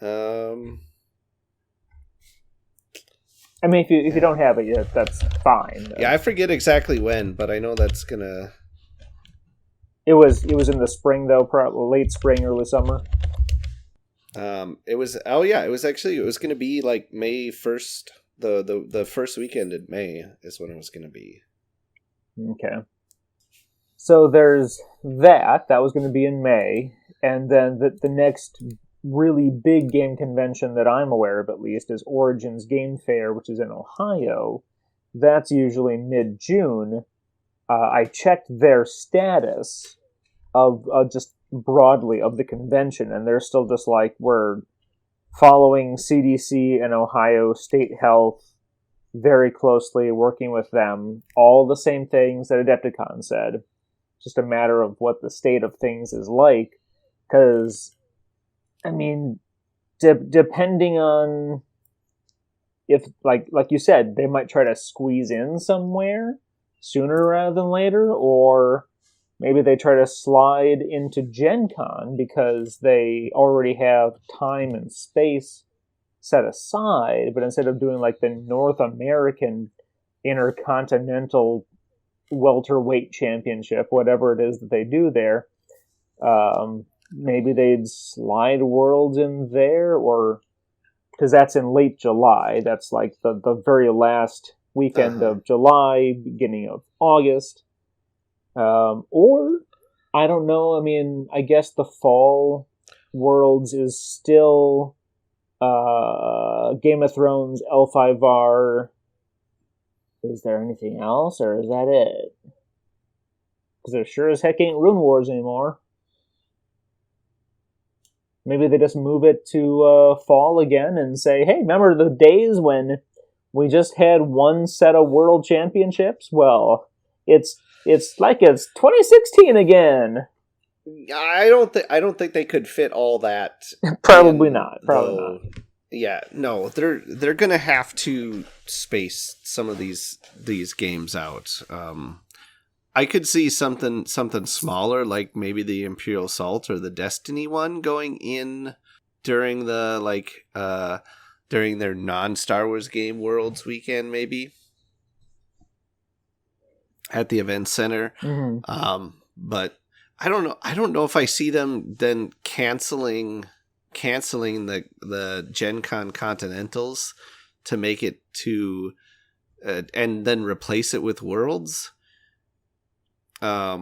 I mean, if you don't have it yet, that's fine. Yeah, I forget exactly when, but I know that's gonna. It was in the spring though, probably late spring, early summer. It was. Oh yeah, it was gonna be like May 1st. The first weekend in May is when it was gonna be. Okay. So there's that. That was going to be in May, and then the next really big game convention that I'm aware of, at least, is Origins Game Fair, which is in Ohio. That's usually mid-June. I checked their status of just broadly of the convention, and they're still just like, we're following CDC and Ohio State Health very closely, working with them. All the same things that Adepticon said. Just a matter of what the state of things is like, because I mean, depending on if, like you said, they might try to squeeze in somewhere sooner rather than later, or maybe they try to slide into Gen Con because they already have time and space set aside, but instead of doing like the North American Intercontinental Welterweight Championship, whatever it is that they do there, maybe they'd slide Worlds in there, or because that's in late July. That's like the very last weekend of July, beginning of August. Or, I don't know, I mean, I guess the fall Worlds is still Game of Thrones, L5R. Is there anything else, or is that it? Because there sure as heck ain't Rune Wars anymore. Maybe they just move it to fall again and say, hey, remember the days when we just had one set of world championships? Well, it's like it's 2016 again. I don't think they could fit all that. Probably not. Not. Yeah, no, they're gonna have to space some of these games out. I could see something smaller, like maybe the Imperial Assault or the Destiny one, going in during the during their non-Star Wars game Worlds weekend, maybe at the event center. Mm-hmm. But I don't know if I see them then canceling the Gen Con Continentals to make it to and then replace it with Worlds. I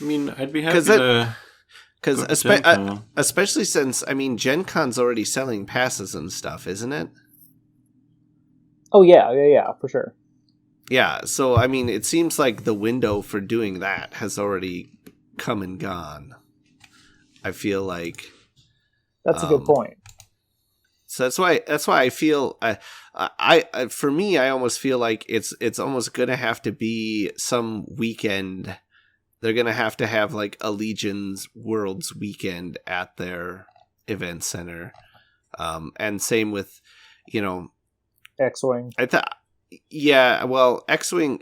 mean, I'd be happy to... Because especially since, I mean, Gen Con's already selling passes and stuff, isn't it? Oh, yeah, for sure. Yeah, so, I mean, it seems like the window for doing that has already come and gone. I feel like... That's a good point. So that's why I feel... for me, I almost feel like it's almost going to have to be some weekend. They're going to have like a Legion's Worlds weekend at their event center. And same with, X-Wing. Yeah, well, X-Wing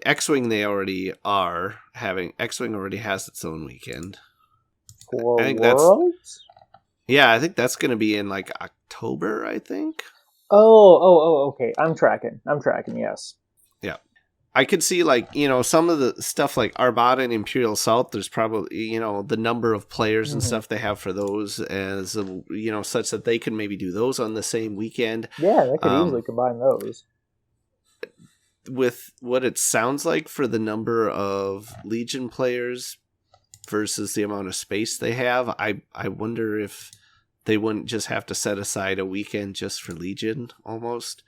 they already are having. X-Wing already has its own weekend. For I think Worlds? I think that's going to be in like October, I think. Oh, okay. I'm tracking, yes. Yeah. I could see, like, some of the stuff like Armada and Imperial Assault, there's probably, the number of players and stuff they have for those as, such that they could maybe do those on the same weekend. Yeah, they could easily combine those. With what it sounds like for the number of Legion players versus the amount of space they have, I wonder if they wouldn't just have to set aside a weekend just for Legion, almost,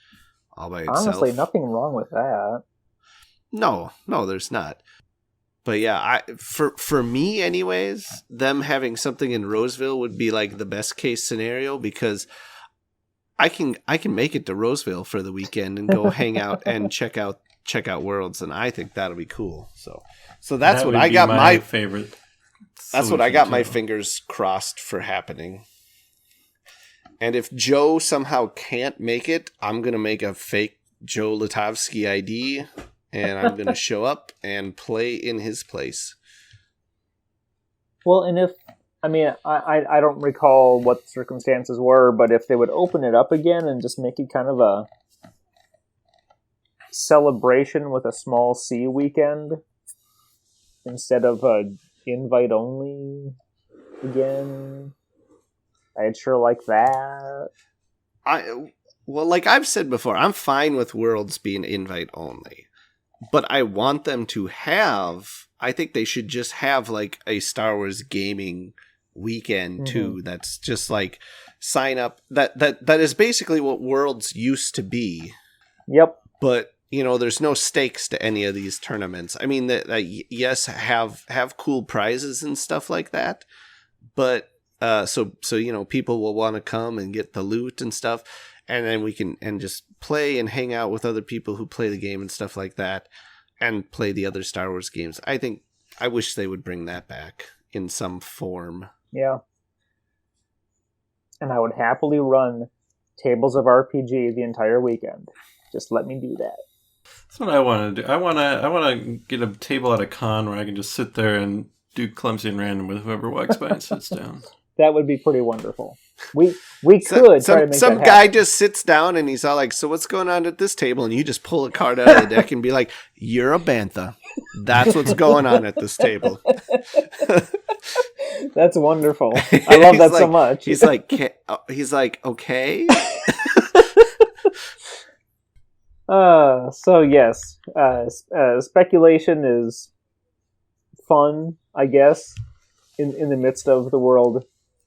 all by itself. Honestly, nothing wrong with that. No, there's not. But yeah, for me anyways, them having something in Roseville would be like the best case scenario, because I can make it to Roseville for the weekend and go hang out and check out Worlds, and I think that'll be cool. So that's what I got my favorite. That's what I got my fingers crossed for happening. And if Joe somehow can't make it, I'm gonna make a fake Joe Latovsky ID. And I'm going to show up and play in his place. Well, and I don't recall what the circumstances were, but if they would open it up again and just make it kind of a celebration with a small C weekend instead of a invite only again, I'd sure like that. Well, like I've said before, I'm fine with Worlds being invite only. But I want them to have... I think they should just have, like, a Star Wars gaming weekend, too. That's just, like, sign up. That is basically what Worlds used to be. Yep. But, there's no stakes to any of these tournaments. I mean, yes, have cool prizes and stuff like that. But, so people will want to come and get the loot and stuff. And then we can just play and hang out with other people who play the game and stuff like that, and play the other Star Wars games. I wish they would bring that back in some form. Yeah. And I would happily run tables of RPG the entire weekend. Just let me do that. That's what I want to do. I want to get a table at a con where I can just sit there and do clumsy and random with whoever walks by and sits down. That would be pretty wonderful. We could try to make that happen. Some guy just sits down and he's all like, so what's going on at this table? And you just pull a card out of the deck and be like, you're a bantha. That's what's going on at this table. That's wonderful. I love that so much. He's like, okay. So yes, speculation is fun, I guess, in the midst of the world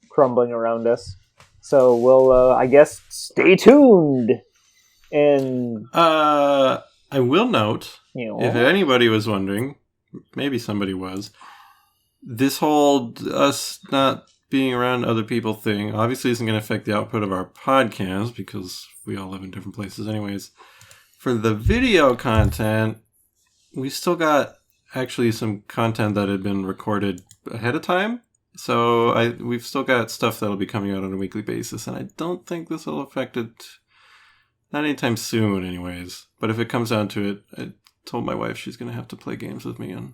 crumbling around us. So we'll, I guess, stay tuned. And I will note, if anybody was wondering, maybe somebody was. This whole us not being around other people thing obviously isn't going to affect the output of our podcast because we all live in different places anyways. For the video content, we still got actually some content that had been recorded ahead of time. So we've still got stuff that'll be coming out on a weekly basis, and I don't think this will affect it, not anytime soon anyways. But if it comes down to it, I told my wife she's going to have to play games with me and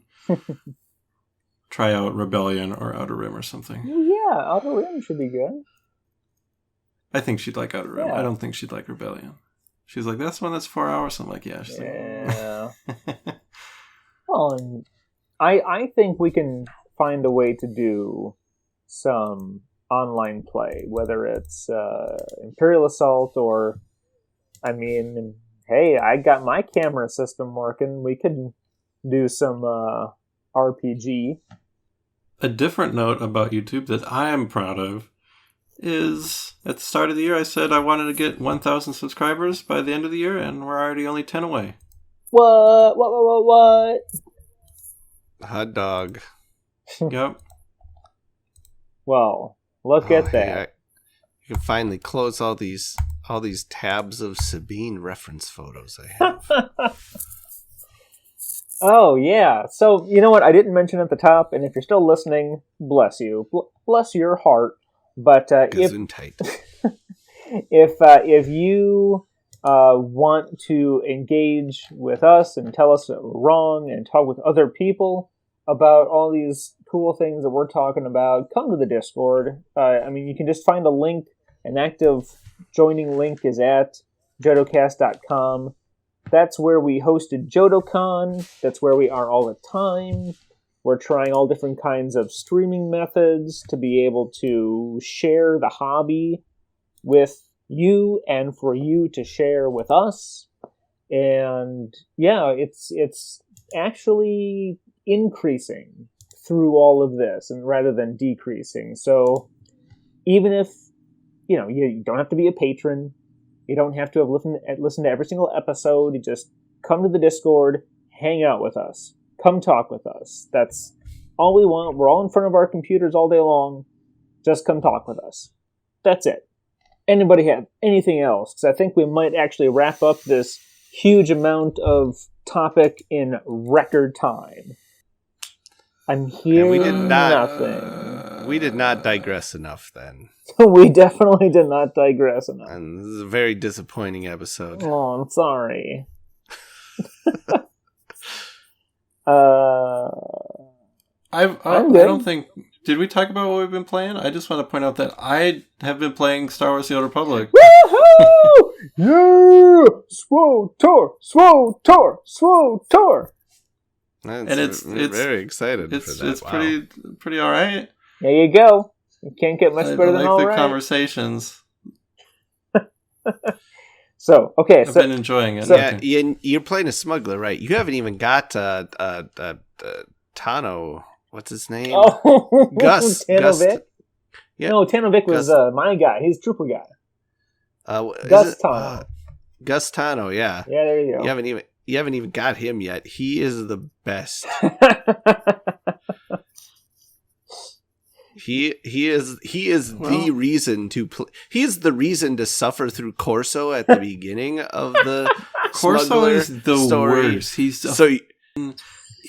try out Rebellion or Outer Rim or something. Yeah, Outer Rim should be good. I think she'd like Outer Rim. Yeah. I don't think she'd like Rebellion. She's like, that's one that's 4 hours. I'm like, yeah. She's Yeah. like, Well, and I think we can find a way to do some online play, whether it's Imperial Assault or, I mean, hey, I got my camera system working. We could do some RPG. A different note about YouTube that I am proud of is at the start of the year I said I wanted to get 1,000 subscribers by the end of the year, and we're already only 10 away. What? Hot dog. Yep. Well, look at that. Hey, you can finally close all these tabs of Sabine reference photos I have. Oh, yeah. So, you know what? I didn't mention at the top, and if you're still listening, bless you. Bless your heart. But Gesundheit. if you want to engage with us and tell us that we're wrong and talk with other people about all these cool things that we're talking about, come to the Discord. I mean, you can just find a link. An active joining link is at jodocast.com. That's where we hosted JodoCon. That's where we are all the time. We're trying all different kinds of streaming methods to be able to share the hobby with you and for you to share with us. And yeah, it's actually increasing through all of this and rather than decreasing. So even if, you don't have to be a patron, you don't have to have listened to every single episode, you just come to the Discord, hang out with us. Come talk with us. That's all we want. We're all in front of our computers all day long. Just come talk with us. That's it. Anybody have anything else? Because I think we might actually wrap up this huge amount of topic in record time. I'm hearing nothing. We did not digress enough then. We definitely did not digress enough. And this is a very disappointing episode. Oh, I'm sorry. I don't think... Did we talk about what we've been playing? I just want to point out that I have been playing Star Wars The Old Republic. Woohoo! Yeah! SWTOR! And it's very excited for that. It's pretty all right. There you go. You can't get much better than all right. I like the conversations. So, okay. I've been enjoying it. So, yeah, you're playing a smuggler, right? You haven't even got Tano. What's his name? Oh, Gus. Tanovic? Yeah. No, Tanovic was my guy. He's trooper guy. Gus Tano. Gus Tano, yeah. Yeah, there you go. You haven't even got him yet. He is the best. He is the reason to play. He is the reason to suffer through Corso at the beginning of the Corso is the story. Worst. He's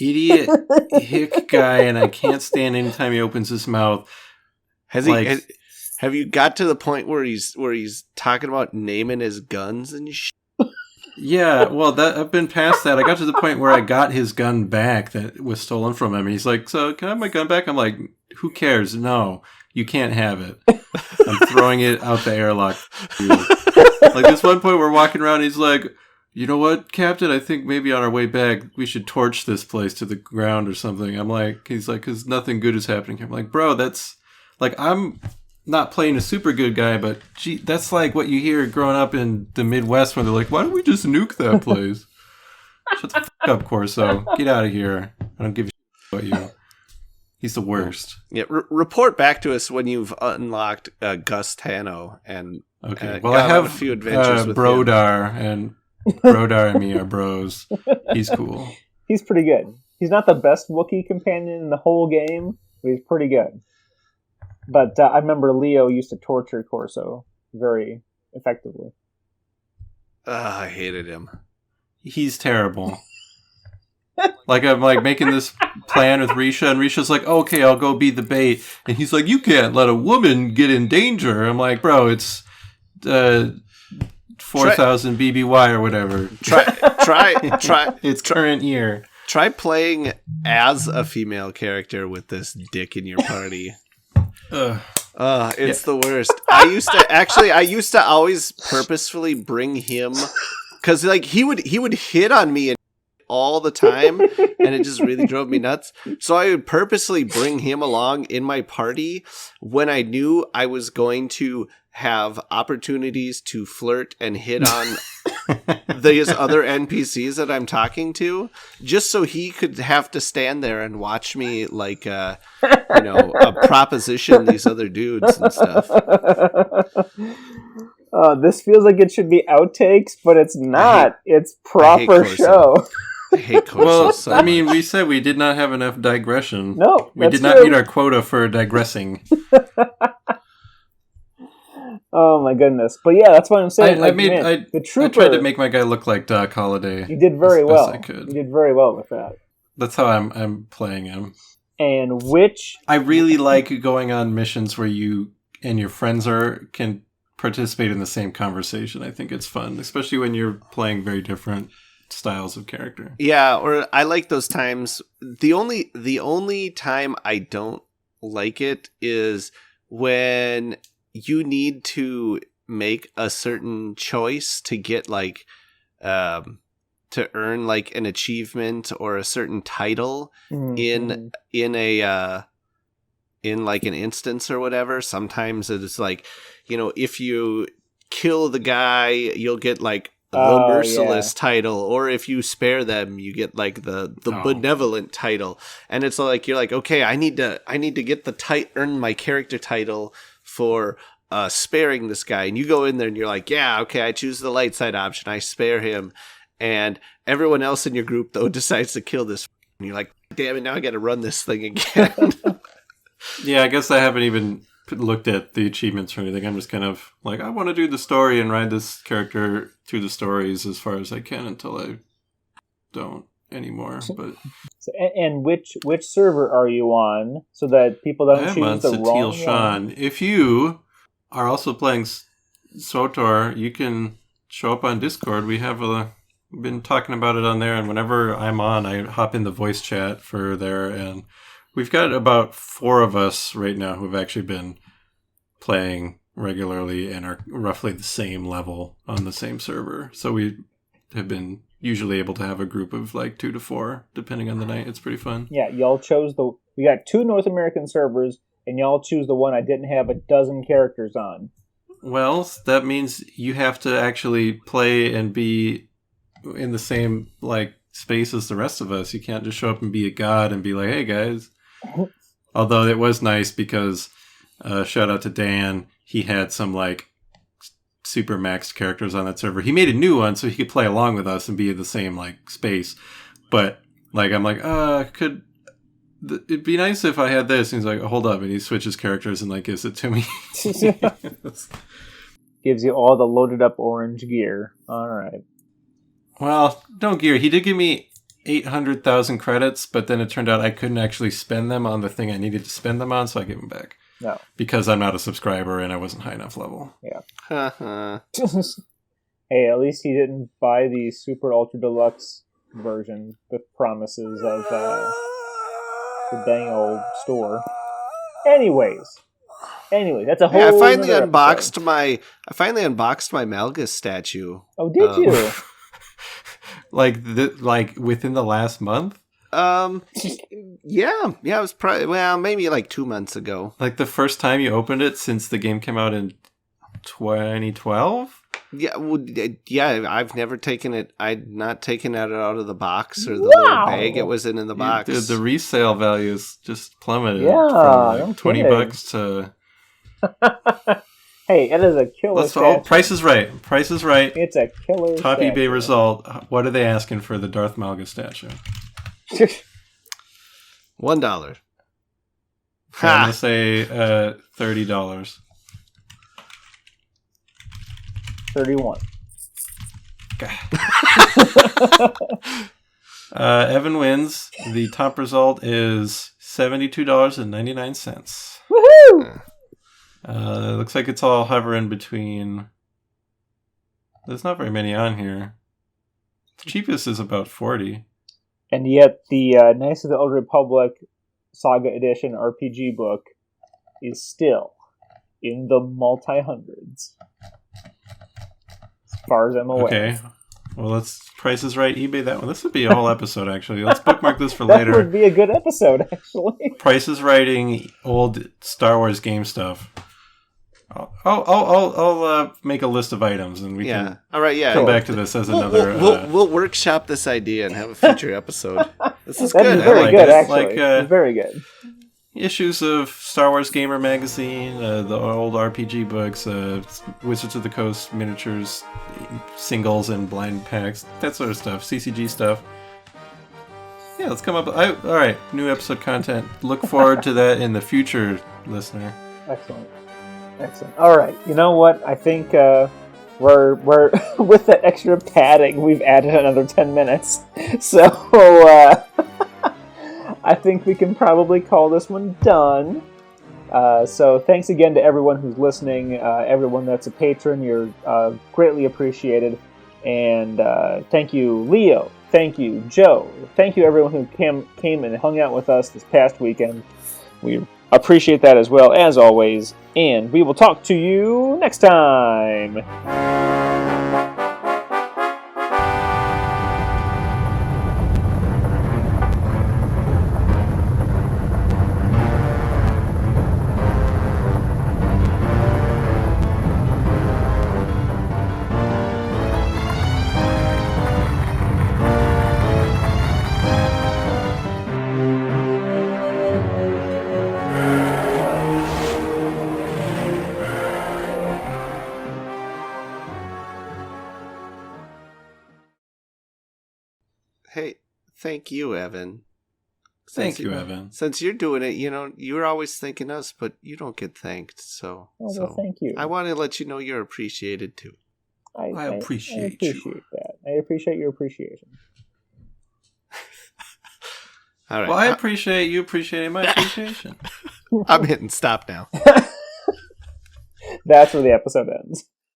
idiot hick guy, and I can't stand anytime he opens his mouth. Have you got to the point where he's talking about naming his guns and shit? Yeah, well, I've been past that. I got to the point where I got his gun back that was stolen from him. He's like, "So can I have my gun back?" I'm like, "Who cares? No, you can't have it. I'm throwing it out the airlock." Like this one point, we're walking around. He's like, "You know what, Captain? I think maybe on our way back, we should torch this place to the ground or something." I'm like, he's like, "'Cause nothing good is happening." I'm like, "Bro, that's like I'm not playing a super good guy, but gee, that's like what you hear growing up in the Midwest when they're like, why don't we just nuke that place?" Shut the fuck up, Corso. Get out of here. I don't give a shit about you. He's the worst. Yeah, report back to us when you've unlocked Gus Tano and okay. Well, I have a few adventures with Brodar, and Brodar and me are bros. He's cool. He's pretty good. He's not the best Wookiee companion in the whole game, but he's pretty good. But I remember Leo used to torture Corso very effectively. I hated him. He's terrible. Like, I'm like making this plan with Risha, and Risha's like, okay, I'll go be the bait. And he's like, you can't let a woman get in danger. I'm like, bro, it's 4,000 BBY or whatever. Try. It's current year. Try playing as a female character with this dick in your party. It's the worst. I used to always purposefully bring him, because like he would hit on me all the time, and it just really drove me nuts. So I would purposely bring him along in my party when I knew I was going to have opportunities to flirt and hit on these other NPCs that I'm talking to, just so he could have to stand there and watch me like a proposition these other dudes and stuff. This feels like it should be outtakes, but it's not. It's proper show. I hate Corso. Well, so I mean, much. we said we did not have enough digression. No, we did not meet our quota for digressing. Oh my goodness! But yeah, that's what I'm saying. The trooper. I tried to make my guy look like Doc Holliday. You did very well. I could. You did very well with that. That's how I'm playing him. And which I really like going on missions where you and your friends can participate in the same conversation. I think it's fun, especially when you're playing very different styles of character. Yeah, or I like those times. The only time I don't like it is when you need to make a certain choice to get like to earn like an achievement or a certain title in like an instance or whatever. Sometimes it's like, if you kill the guy, you'll get like the merciless title, or if you spare them, you get like the benevolent title. And it's like you're like, okay, I need to get earn my character title for sparing this guy. And you go in there and you're like, yeah, okay, I choose the light side option, I spare him, and everyone else in your group though decides to kill this, and you're like, damn it, now I gotta run this thing again. Yeah, I guess I haven't even looked at the achievements or anything. I'm just kind of like, I want to do the story and ride this character through the stories as far as I can until I don't anymore. But and which server are you on, so that people don't choose the wrong one? If you are also playing SWTOR, you can show up on Discord. We've been talking about it on there, and whenever I'm on, I hop in the voice chat for there, and we've got about 4 of us right now who have actually been playing regularly and are roughly the same level on the same server. So we have been usually able to have a group of like 2 to 4, depending on the night. It's pretty fun. Yeah, y'all chose we got 2 North American servers, and y'all choose the one I didn't have a dozen characters on. Well, that means you have to actually play and be in the same like space as the rest of us. You can't just show up and be a god and be like, hey guys. Although it was nice because shout out to Dan, he had some like super maxed characters on that server. He made a new one so he could play along with us and be in the same like space. But like I'm like, it'd be nice if I had this. And he's like, hold up, and he switches characters and like gives it to me. Gives you all the loaded up orange gear. All right. Well, no gear. He did give me 800,000 credits, but then it turned out I couldn't actually spend them on the thing I needed to spend them on, so I gave them back. No. Because I'm not a subscriber and I wasn't high enough level. Yeah. Hey, at least he didn't buy the super ultra deluxe version with promises of the dang old store. Anyways, that's a whole. Yeah, I finally unboxed my Malgus statue. Oh, did you? Like within the last month? Yeah, it was probably maybe like 2 months ago. Like the first time you opened it since the game came out in 2012? Yeah, I've never taken it. I'd not taken it out of the box or the little bag it was in the box. The resale values just plummeted from like $20 to. Hey, it is a killer statue. Price is right. Price is right. It's a killer Top statue. eBay result. What are they asking for the Darth Malgus statue? $1. So I'm going to say $30. 31. Evan wins. The top result is $72.99. Woohoo! Looks like it's all hovering between. There's not very many on here. The cheapest is about 40. And yet the Knights of the Old Republic Saga Edition RPG book is still in the multi-hundreds. As far as I'm aware. Okay. Well, let's Price is Right eBay that one. This would be a whole episode, actually. Let's bookmark this for that later. That would be a good episode, actually. Price is Writing old Star Wars game stuff. I'll make a list of items, and we can all right, come back to this as another... We'll workshop this idea and have a future episode. This is That'd good. be very like good, it. actually. Very good. Issues of Star Wars Gamer magazine, the old RPG books, Wizards of the Coast miniatures, singles and blind packs, that sort of stuff, CCG stuff. Yeah, let's come up. All right, new episode content. Look forward to that in the future, listener. Excellent. All right, you know what? I think we're with that extra padding, we've added another 10 minutes. So I think we can probably call this one done. So thanks again to everyone who's listening, everyone that's a patron. You're greatly appreciated. And thank you, Leo. Thank you, Joe. Thank you, everyone who came and hung out with us this past weekend. We appreciate that as well, as always. And we will talk to you next time. Hey, thank you, Evan. Thank you, Evan. Since you're doing it, you're always thanking us, but you don't get thanked. So, well, thank you. I want to let you know you're appreciated too. I appreciate that. I appreciate your appreciation. All right. Well, I appreciate you appreciating my appreciation. I'm hitting stop now. That's where the episode ends.